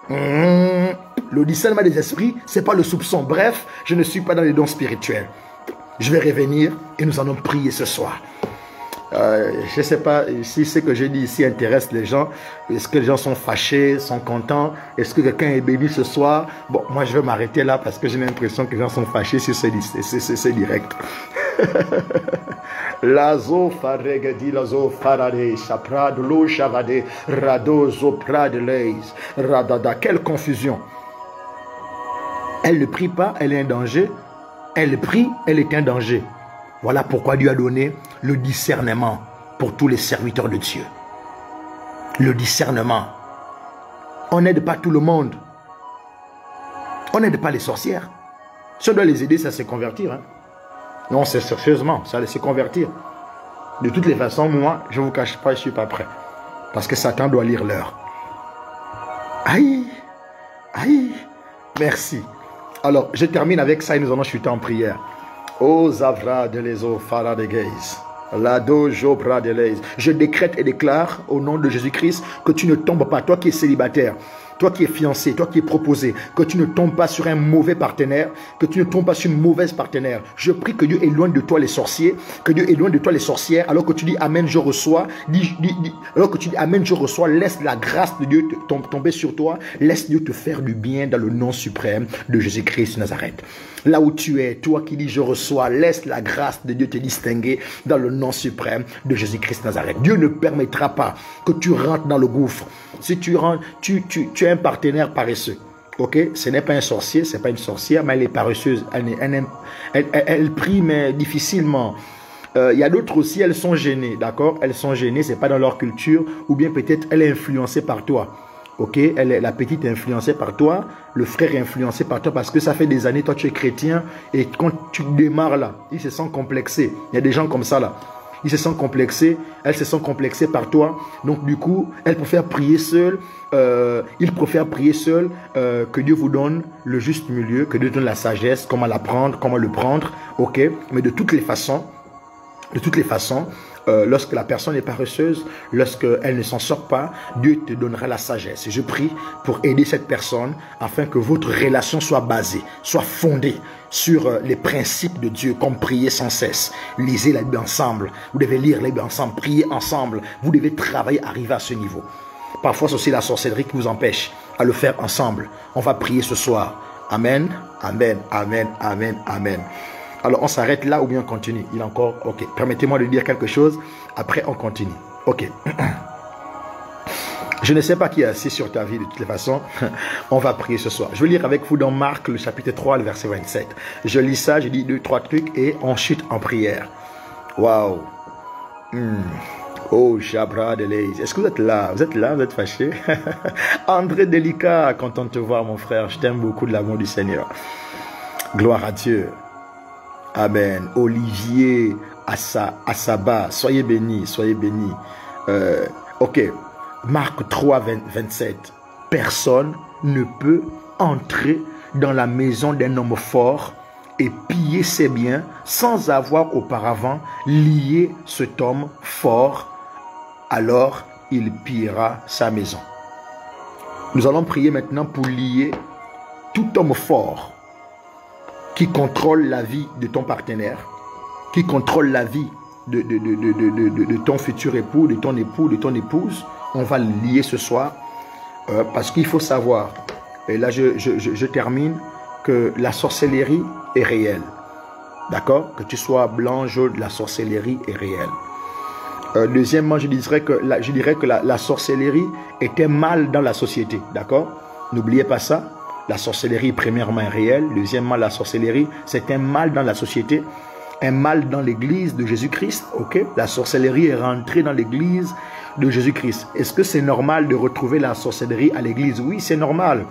A: Le discernement des esprits, ce n'est pas le soupçon. Bref, je ne suis pas dans les dons spirituels. Je vais revenir et nous allons prier ce soir. Je ne sais pas si ce que j'ai dit ici intéresse les gens. Est-ce que les gens sont fâchés, sont contents? Est-ce que quelqu'un est béni ce soir? Bon, moi je vais m'arrêter là parce que j'ai l'impression que les gens sont fâchés sur ce direct. Lazo faregedi lazo farade saprad lo chavade rado zoprad leis radada. Quelle confusion! Elle ne prie pas, elle est un danger. Elle prie, elle est un danger. Voilà pourquoi Dieu a donné le discernement pour tous les serviteurs de Dieu. Le discernement. On n'aide pas tout le monde. On n'aide pas les sorcières. Si on doit les aider, ça se convertir. Hein. Non, c'est sérieusement, ça se convertir. De toutes les façons, moi, je ne vous cache pas, je ne suis pas prêt. Parce que Satan doit lire l'heure. Aïe, aïe, merci. Alors, je termine avec ça et nous allons chuter en prière. Oh Zavra de l'Ezo Fara de Gaze. Lado Jobra de l'Aise. Je décrète et déclare au nom de Jésus-Christ que tu ne tombes pas, toi qui es célibataire, toi qui es fiancé, toi qui es proposé, que tu ne tombes pas sur un mauvais partenaire, que tu ne tombes pas sur une mauvaise partenaire. Je prie que Dieu éloigne de toi les sorciers, que Dieu éloigne de toi les sorcières, alors que tu dis Amen, je reçois, alors que tu dis Amen, je reçois, laisse la grâce de Dieu tomber sur toi, laisse Dieu te faire du bien dans le nom suprême de Jésus-Christ de Nazareth. Là où tu es, toi qui dis je reçois, laisse la grâce de Dieu te distinguer dans le nom suprême de Jésus-Christ de Nazareth. Dieu ne permettra pas que tu rentres dans le gouffre. Si tu rentres, tu es un partenaire paresseux. Ok, ce n'est pas un sorcier, ce n'est pas une sorcière, mais elle est paresseuse. Elle prie, mais difficilement. Il y a d'autres aussi, elles sont gênées, d'accord? Elles sont gênées, ce n'est pas dans leur culture, ou bien peut-être elle est influencée par toi. Ok, la petite est influencée par toi, le frère est influencé par toi parce que ça fait des années, toi tu es chrétien et quand tu démarres là, ils se sentent complexés. Il y a des gens comme ça là. il se sent complexé, elle se sent complexée par toi. Donc du coup, elle préfère prier seule. Il préfère prier seul, que Dieu vous donne le juste milieu, que Dieu donne la sagesse, comment la prendre, comment le prendre, ok. Mais de toutes les façons, lorsque la personne est paresseuse, lorsqu'elle ne s'en sort pas, Dieu te donnera la sagesse. Et je prie pour aider cette personne afin que votre relation soit basée, soit fondée sur les principes de Dieu, comme prier sans cesse. Lisez la Bible ensemble. Vous devez lire la Bible ensemble, prier ensemble. Vous devez travailler, arriver à ce niveau. Parfois, c'est aussi la sorcellerie qui vous empêche à le faire ensemble. On va prier ce soir. Amen, amen, amen, amen, amen. Alors, on s'arrête là ou bien on continue? Il est encore... Ok, permettez-moi de dire quelque chose. Après, on continue. Ok. Je ne sais pas qui est assis sur ta vie de toutes les façons. On va prier ce soir. Je vais lire avec vous dans Marc, le chapitre 3, le verset 27. Je lis ça, je dis 2-3 trucs et on chute en prière. Waouh. Oh, Chabra de l'Aise. Est-ce que vous êtes là? Vous êtes là? Vous êtes fâché? André Délicat, content de te voir, mon frère. Je t'aime beaucoup de l'amour du Seigneur. Gloire à Dieu. Amen. Olivier Assaba, soyez bénis, soyez bénis. Ok. Marc 3, 27. Personne ne peut entrer dans la maison d'un homme fort et piller ses biens sans avoir auparavant lié cet homme fort. Alors il pillera sa maison. Nous allons prier maintenant pour lier tout homme fort qui contrôle la vie de ton partenaire, qui contrôle la vie de ton futur époux, de ton époux, de ton épouse. On va le lier ce soir parce qu'il faut savoir, et là je termine, que la sorcellerie est réelle. D'accord? Que tu sois blanc, jaune, la sorcellerie est réelle. Deuxièmement, je dirais que la sorcellerie est un mal dans la société. D'accord? N'oubliez pas ça. La sorcellerie, premièrement, est réelle. Deuxièmement, la sorcellerie, c'est un mal dans la société. Un mal dans l'église de Jésus-Christ. Ok? La sorcellerie est rentrée dans l'église de Jésus-Christ. Est-ce que c'est normal de retrouver la sorcellerie à l'église? Oui, c'est normal.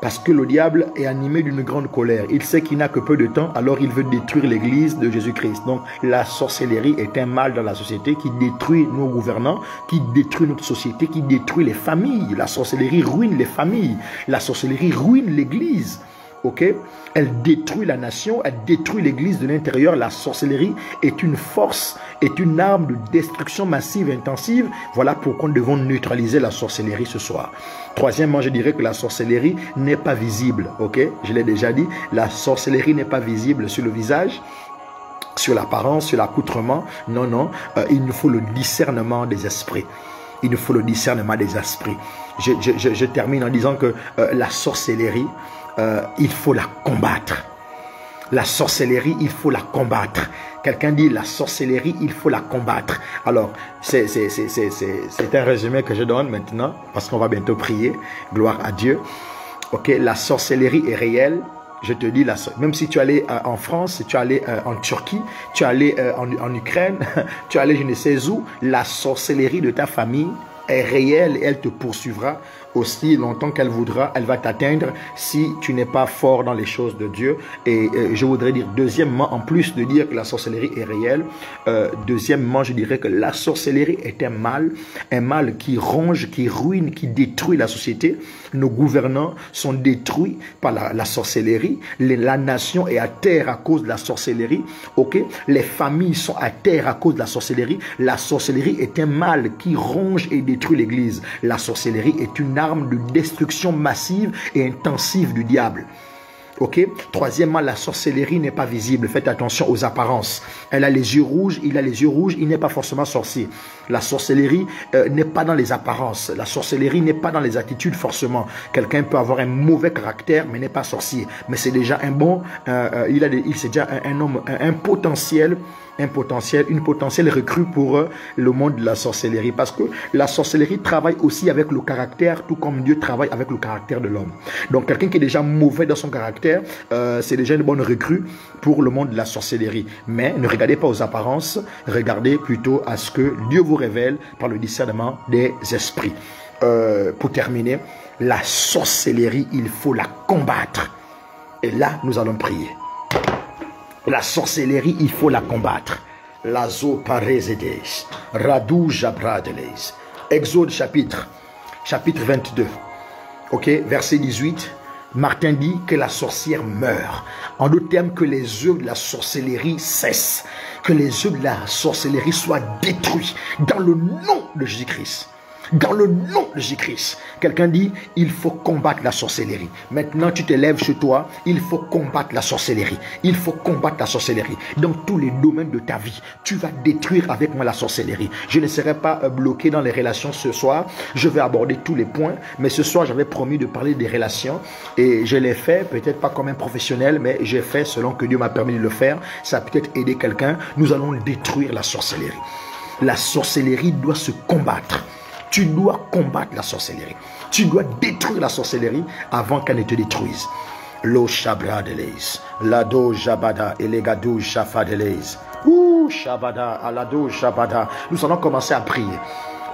A: Parce que le diable est animé d'une grande colère. Il sait qu'il n'a que peu de temps, alors il veut détruire l'église de Jésus-Christ. Donc la sorcellerie est un mal dans la société qui détruit nos gouvernants, qui détruit notre société, qui détruit les familles. La sorcellerie ruine les familles. La sorcellerie ruine l'église. Ok? Elle détruit la nation, elle détruit l'église de l'intérieur. La sorcellerie est une force, est une arme de destruction massive, intensive. Voilà pourquoi nous devons neutraliser la sorcellerie ce soir. Troisièmement, je dirais que la sorcellerie n'est pas visible. Ok? Je l'ai déjà dit, la sorcellerie n'est pas visible sur le visage, sur l'apparence, sur l'accoutrement. Non, non, il nous faut le discernement des esprits. Il nous faut le discernement des esprits. Je termine en disant que la sorcellerie, il faut la combattre. La sorcellerie, il faut la combattre. Quelqu'un dit la sorcellerie, il faut la combattre. Alors, c'est un résumé que je donne maintenant, parce qu'on va bientôt prier. Gloire à Dieu. Ok, la sorcellerie est réelle. Je te dis, même si tu es allé en France, tu es allé en Turquie, tu es allé en Ukraine, tu es allé je ne sais où, la sorcellerie de ta famille est réelle et elle te poursuivra aussi longtemps qu'elle voudra. Elle va t'atteindre si tu n'es pas fort dans les choses de Dieu. Et je voudrais dire, deuxièmement, en plus de dire que la sorcellerie est réelle, deuxièmement, je dirais que la sorcellerie est un mal qui ronge, qui ruine, qui détruit la société. Nos gouvernants sont détruits par la sorcellerie. La nation est à terre à cause de la sorcellerie. Ok? Les familles sont à terre à cause de la sorcellerie. La sorcellerie est un mal qui ronge et détruit l'église. La sorcellerie est une arme de destruction massive et intensive du diable. Ok? Troisièmement, la sorcellerie n'est pas visible. Faites attention aux apparences. Elle a les yeux rouges, il a les yeux rouges, il n'est pas forcément sorcier. La sorcellerie n'est pas dans les apparences. La sorcellerie n'est pas dans les attitudes forcément. Quelqu'un peut avoir un mauvais caractère, mais n'est pas sorcier. Mais c'est déjà un bon, c'est déjà un homme, un potentiel, une potentielle recrue pour le monde de la sorcellerie. Parce que la sorcellerie travaille aussi avec le caractère, tout comme Dieu travaille avec le caractère de l'homme. Donc quelqu'un qui est déjà mauvais dans son caractère, c'est déjà une bonne recrue pour le monde de la sorcellerie. Mais ne regardez pas aux apparences, regardez plutôt à ce que Dieu vous révèle par le discernement des esprits. Pour terminer, la sorcellerie, il faut la combattre. Et là, nous allons prier. La sorcellerie, il faut la combattre. Lazo parezedes. Radou jabradeles. Exode chapitre 22. Ok, verset 18. Martin dit que la sorcière meurt. En d'autres termes, que les œuvres de la sorcellerie cessent. Que les œuvres de la sorcellerie soient détruits. Dans le nom de Jésus-Christ. Dans le nom de Jésus-Christ. Quelqu'un dit, il faut combattre la sorcellerie. Maintenant, tu te lèves chez toi, il faut combattre la sorcellerie. Il faut combattre la sorcellerie. Dans tous les domaines de ta vie, tu vas détruire avec moi la sorcellerie. Je ne serai pas bloqué dans les relations ce soir. Je vais aborder tous les points. Mais ce soir, j'avais promis de parler des relations. Et je l'ai fait, peut-être pas comme un professionnel, mais j'ai fait selon que Dieu m'a permis de le faire. Ça a peut-être aidé quelqu'un. Nous allons détruire la sorcellerie. La sorcellerie doit se combattre. Tu dois combattre la sorcellerie. Tu dois détruire la sorcellerie avant qu'elle ne te détruise. Lo shabradeles, lado jabada et les gadou shafadeles. Ouh, shabada, alado jabada. Nous allons commencer à prier.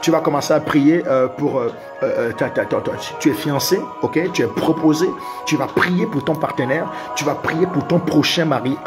A: Tu vas commencer à prier tu es fiancé, ok, tu es proposé, tu vas prier pour ton partenaire, tu vas prier pour ton prochain mari,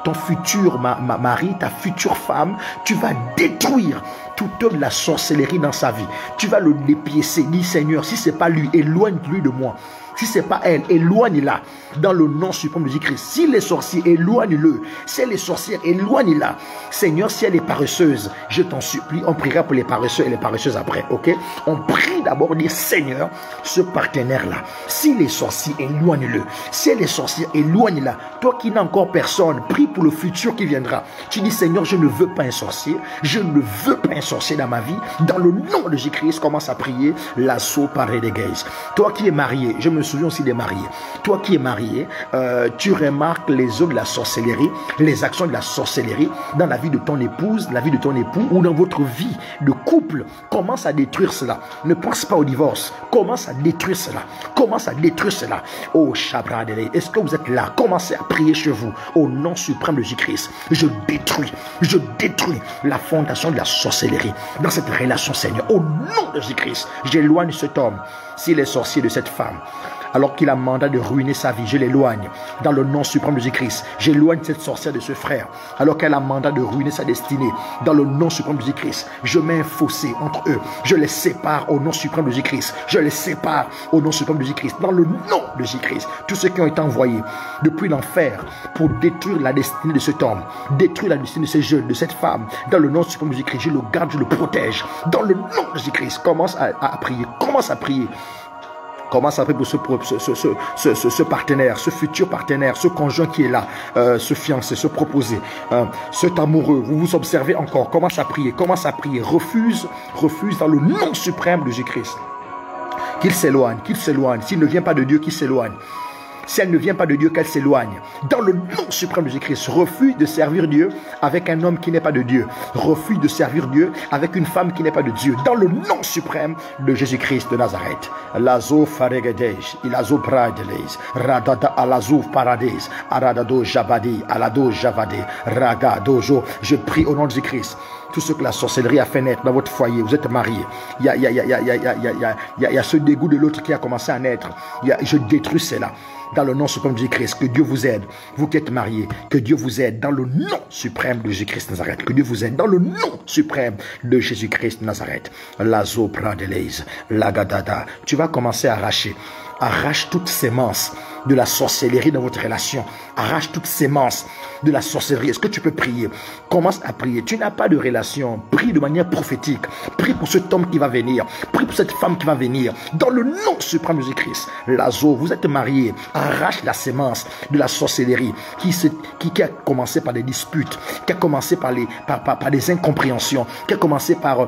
A: ton futur mari, ta future femme. Tu vas détruire toute œuvre de la sorcellerie dans sa vie. Tu vas le dépiécer. Dis Seigneur, si c'est pas lui, éloigne-lui de moi. Si ce n'est pas elle, éloigne-la dans le nom suprême de Jésus-Christ. Si les sorciers, éloigne-le. Si elle est sorcière, éloigne-la. Seigneur, si elle est paresseuse, je t'en supplie, on priera pour les paresseux et les paresseuses après, ok? On prie d'abord, dire Seigneur, ce partenaire-là, si les sorciers, éloigne-le. Si elle est sorcière, éloigne-la. Toi qui n'as encore personne, prie pour le futur qui viendra. Tu dis Seigneur, je ne veux pas un sorcier. Je ne veux pas un sorcier dans ma vie. Dans le nom de Jésus-Christ, commence à prier. L'assaut paré des gays. Toi qui es marié, je me souviens aussi des mariés. Toi qui es marié, tu remarques les œuvres de la sorcellerie, les actions de la sorcellerie dans la vie de ton épouse, la vie de ton époux ou dans votre vie de couple. Commence à détruire cela. Ne pense pas au divorce. Commence à détruire cela. Commence à détruire cela. Oh, Chabradele, est-ce que vous êtes là? Commencez à prier chez vous au nom suprême de Jésus-Christ. Je détruis la fondation de la sorcellerie dans cette relation, Seigneur. Au nom de Jésus-Christ, j'éloigne cet homme, s'il est sorcier, de cette femme. Alors qu'il a mandat de ruiner sa vie, je l'éloigne. Dans le nom suprême de Jésus-Christ, j'éloigne cette sorcière de ce frère. Alors qu'elle a mandat de ruiner sa destinée, dans le nom suprême de Jésus-Christ, je mets un fossé entre eux. Je les sépare au nom suprême de Jésus-Christ. Je les sépare au nom suprême de Jésus-Christ. Dans le nom de Jésus-Christ, tous ceux qui ont été envoyés depuis l'enfer pour détruire la destinée de cet homme, détruire la destinée de ces jeunes, de cette femme, dans le nom suprême de Jésus-Christ, je le garde, je le protège. Dans le nom de Jésus-Christ, commence à prier. Commence à prier. Commence à prier pour ce partenaire, ce futur partenaire, ce conjoint qui est là, ce fiancé, ce proposé, cet amoureux. Vous vous observez encore. Commence à prier, commence à prier. Refuse dans le nom suprême de Jésus-Christ. Qu'il s'éloigne, qu'il s'éloigne. S'il ne vient pas de Dieu, qu'il s'éloigne. Si elle ne vient pas de Dieu, qu'elle s'éloigne. Dans le nom suprême de Jésus-Christ, refuse de servir Dieu avec un homme qui n'est pas de Dieu. Refuse de servir Dieu avec une femme qui n'est pas de Dieu. Dans le nom suprême de Jésus-Christ de Nazareth. Lazo faregedej, ilazo pradeles, radada alazo parades, aradado jabadi, alado javade, raga dojo. Je prie au nom de Jésus-Christ. Tout ce que la sorcellerie a fait naître dans votre foyer, vous êtes mariés. Il y a ce dégoût de l'autre qui a commencé à naître. Je détruis cela. Dans le nom suprême de Jésus-Christ, que Dieu vous aide. Vous qui êtes mariés, que Dieu vous aide dans le nom suprême de Jésus-Christ de Nazareth. Que Dieu vous aide dans le nom suprême de Jésus-Christ de Nazareth. Lazo pradelez, lagadada. Tu vas commencer à arracher. Arrache toute sémence de la sorcellerie dans votre relation. Arrache toute sémence de la sorcellerie. Est-ce que tu peux prier? Commence à prier. Tu n'as pas de relation. Prie de manière prophétique. Prie pour cet homme qui va venir. Prie pour cette femme qui va venir. Dans le nom suprême de Jésus-Christ. Lazo, vous êtes mariés. Arrache la sémence de la sorcellerie qui a commencé par des disputes, qui a commencé par des incompréhensions, qui a commencé par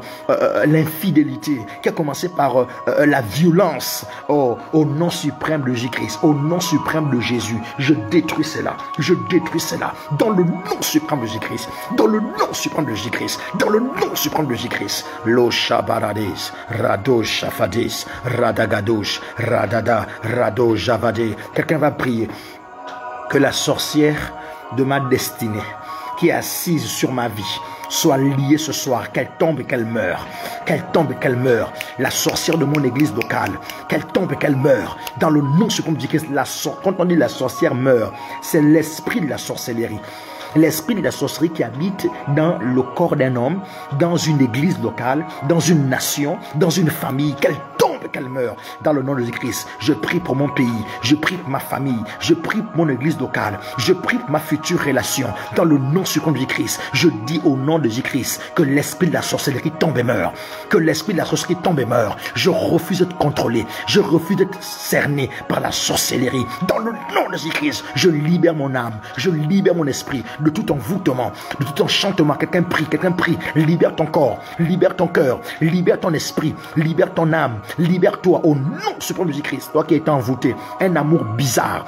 A: l'infidélité, qui a commencé par la violence. Oh, au nom suprême de Jésus-Christ, au nom suprême de Jésus, je détruis cela. Je détruis cela. Dans le nom suprême de Jésus-Christ. Dans le nom suprême de Jésus-Christ. Dans le nom suprême de Jésus-Christ. Lo shabarades, rado shafades, radagadosh, radada, rado javade. Quelqu'un va prier que la sorcière de ma destinée qui est assise sur ma vie soit liée ce soir, qu'elle tombe et qu'elle meure. Qu'elle tombe et qu'elle meure. La sorcière de mon église locale, qu'elle tombe et qu'elle meure. Dans le nom suprême de Jésus-Christ, quand on dit la sorcière meurt, c'est l'esprit de la sorcellerie. L'esprit de la sorcellerie qui habite dans le corps d'un homme, dans une église locale, dans une nation, dans une famille, qu'elle tombe, qu'elle meure. Dans le nom de Jésus-Christ, je prie pour mon pays, je prie pour ma famille, je prie pour mon église locale, je prie pour ma future relation. Dans le nom suprême de Jésus-Christ, je dis au nom de Jésus-Christ que l'esprit de la sorcellerie tombe et meurt. Que l'esprit de la sorcellerie tombe et meurt. Je refuse d'être contrôlé, je refuse d'être cerné par la sorcellerie. Dans le nom de Jésus-Christ, je libère mon âme, je libère mon esprit de tout envoûtement, de tout enchantement. Quelqu'un prie, libère ton corps, libère ton cœur, libère ton esprit, libère ton âme, libère-toi au nom suprême de Jésus-Christ. Toi qui es envoûté, un amour bizarre,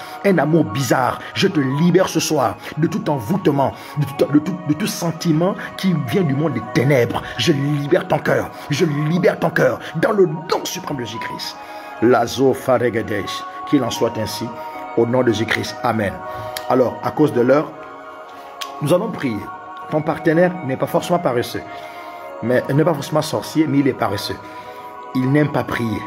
A: je te libère ce soir de tout envoûtement, de tout sentiment qui vient du monde des ténèbres. Je libère ton cœur, dans le nom suprême de Jésus-Christ. Lazo Faregadesh, qu'il en soit ainsi, au nom de Jésus-Christ. Amen. Alors, à cause de l'heure, nous allons prier. Ton partenaire n'est pas forcément paresseux, mais n'est pas forcément sorcier, mais il est paresseux. Il n'aime pas prier.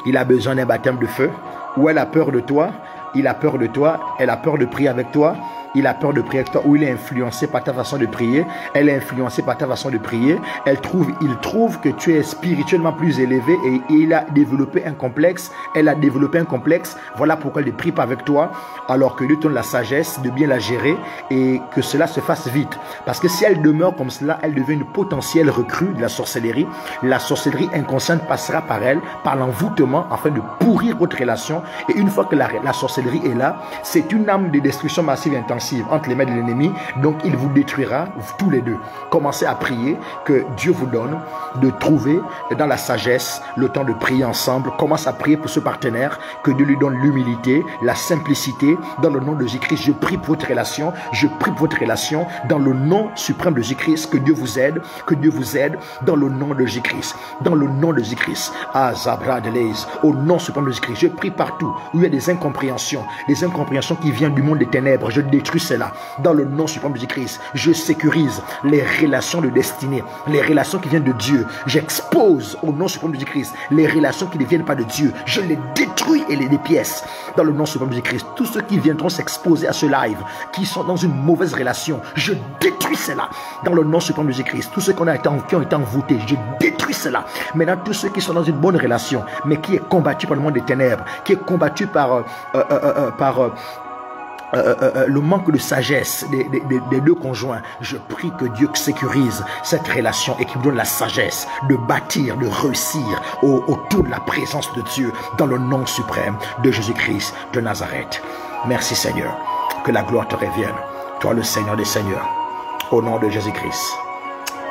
A: Il a besoin d'un baptême de feu. Ou elle a peur de toi. Il a peur de toi. Elle a peur de prier avec toi. Il a peur de prier avec toi. Ou il est influencé par ta façon de prier. Elle est influencée par ta façon de prier. Il trouve que tu es spirituellement plus élevé et il a développé un complexe. Elle a développé un complexe. Voilà pourquoi elle ne prie pas avec toi. Alors que Dieu te donne la sagesse de bien la gérer et que cela se fasse vite. Parce que si elle demeure comme cela, elle devient une potentielle recrue de la sorcellerie. La sorcellerie inconsciente passera par elle, par l'envoûtement, afin de pourrir votre relation. Et une fois que la sorcellerie est là, c'est une âme de destruction massive et intensive entre les mains de l'ennemi. Donc il vous détruira tous les deux. Commencez à prier, que Dieu vous donne de trouver dans la sagesse le temps de prier ensemble. Commence à prier pour ce partenaire, que Dieu lui donne l'humilité, la simplicité. Dans le nom de Jésus-Christ, je prie pour votre relation. Je prie pour votre relation dans le nom suprême de Jésus-Christ. Que Dieu vous aide, dans le nom de Jésus-Christ. Dans le nom de Jésus-Christ. Au nom suprême de Jésus-Christ, je prie partout où il y a des incompréhensions qui viennent du monde des ténèbres. Je détruis cela dans le nom suprême de Jésus-Christ. Je sécurise les relations de destinée, les relations qui viennent de Dieu. J'expose au nom suprême de Jésus-Christ les relations qui ne viennent pas de Dieu. Je les détruis et les dépièce dans le nom suprême de Jésus-Christ. Tous ceux qui viendront s'exposer à ce live, qui sont dans une mauvaise relation, je détruis cela dans le nom suprême de Jésus-Christ. Tous ceux qui ont été envoûtés, je détruis cela. Maintenant, tous ceux qui sont dans une bonne relation, mais qui est combattu par le monde des ténèbres, qui est combattu par le manque de sagesse des deux conjoints, je prie que Dieu sécurise cette relation et qu'il vous donne la sagesse de bâtir, de réussir autour de la présence de Dieu dans le nom suprême de Jésus-Christ de Nazareth. Merci Seigneur, que la gloire te revienne, toi le Seigneur des Seigneurs, au nom de Jésus-Christ.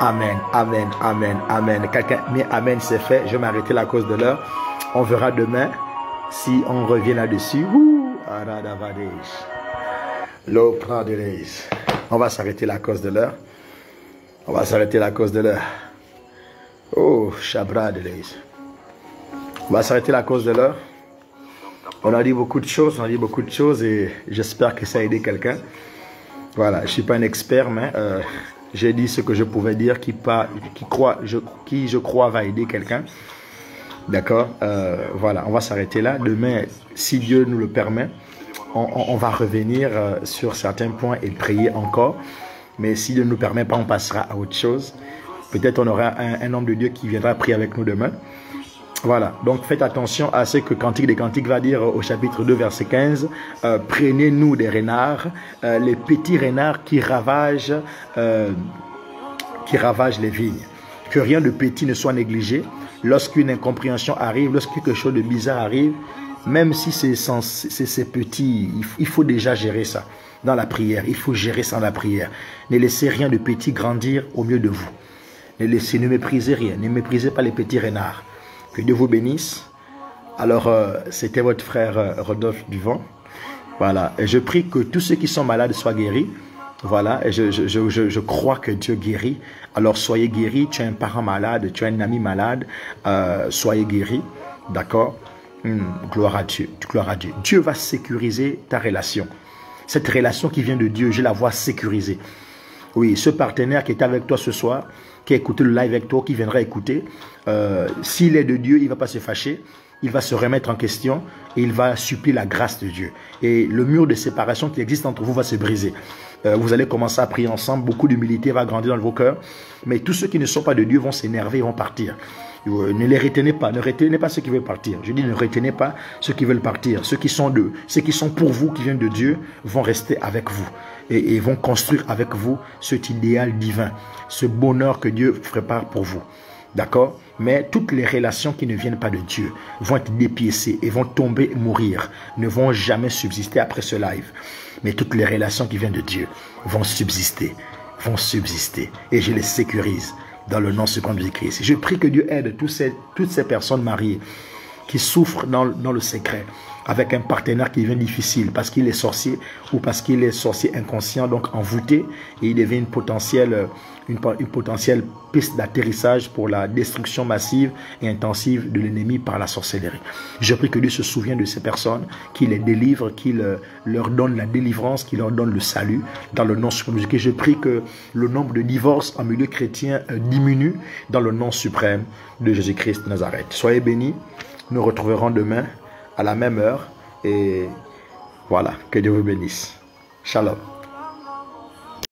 A: Amen, amen, amen, amen. Quelqu'un met amen, c'est fait. Je vais m'arrêter là à cause de l'heure. On verra demain si on revient là-dessus. On va s'arrêter là à cause de l'heure. Oh, Chabra de l'Aise. On va s'arrêter là à cause de l'heure. On a dit beaucoup de choses, et j'espère que ça a aidé quelqu'un. Voilà, je ne suis pas un expert, mais j'ai dit ce que je pouvais dire qui je crois va aider quelqu'un. D'accord, voilà, on va s'arrêter là. Demain, si Dieu nous le permet, on va revenir sur certains points et prier encore. Mais si Dieu ne nous permet pas, on passera à autre chose. Peut-être on aura un homme de Dieu qui viendra prier avec nous demain. Voilà, donc faites attention à ce que Cantique des Cantiques va dire au chapitre 2, verset 15. Prenez-nous des renards, les petits renards qui ravagent les vignes. Que rien de petit ne soit négligé. Lorsqu'une incompréhension arrive, lorsque quelque chose de bizarre arrive, même si c'est petit, il faut déjà gérer ça dans la prière. Il faut gérer ça dans la prière. Ne laissez rien de petit grandir au milieu de vous. Ne méprisez rien. Ne méprisez pas les petits renards. Que Dieu vous bénisse. Alors, c'était votre frère Rodolphe Duvant. Voilà. Et je prie que tous ceux qui sont malades soient guéris. Voilà. Et je crois que Dieu guérit. Alors, soyez guéris. Tu as un parent malade, tu as un ami malade. Soyez guéris. D'accord? Gloire à Dieu. Gloire à Dieu. Dieu va sécuriser ta relation. Cette relation qui vient de Dieu, je la vois sécurisée. Oui, ce partenaire qui est avec toi ce soir, qui a écouté le live avec toi, qui viendra écouter, s'il est de Dieu, il ne va pas se fâcher, il va se remettre en question et il va supplier la grâce de Dieu. Et le mur de séparation qui existe entre vous va se briser. Vous allez commencer à prier ensemble. Beaucoup d'humilité va grandir dans vos cœurs. Mais tous ceux qui ne sont pas de Dieu vont s'énerver, vont partir. Ne les retenez pas. Ne retenez pas ceux qui veulent partir. Je dis ne retenez pas ceux qui veulent partir. Ceux qui sont pour vous, qui viennent de Dieu, vont rester avec vous. Et vont construire avec vous cet idéal divin. Ce bonheur que Dieu prépare pour vous. D'accord? Mais toutes les relations qui ne viennent pas de Dieu vont être dépiécées et vont tomber et mourir. Ne vont jamais subsister après ce live. Mais toutes les relations qui viennent de Dieu vont subsister. Et je les sécurise dans le nom suprême de Jésus-Christ. Je prie que Dieu aide toutes ces personnes mariées qui souffrent dans le secret, avec un partenaire qui devient difficile parce qu'il est sorcier ou parce qu'il est sorcier inconscient, donc envoûté, et il devient une potentielle piste d'atterrissage pour la destruction massive et intensive de l'ennemi par la sorcellerie. Je prie que Dieu se souvienne de ces personnes, qu'il les délivre, qu'il leur donne la délivrance, qu'il leur donne le salut dans le nom suprême de Jésus. Je prie que le nombre de divorces en milieu chrétien diminue dans le nom suprême de Jésus-Christ de Nazareth. Soyez bénis. Nous retrouverons demain à la même heure. Et voilà, que Dieu vous bénisse. Shalom.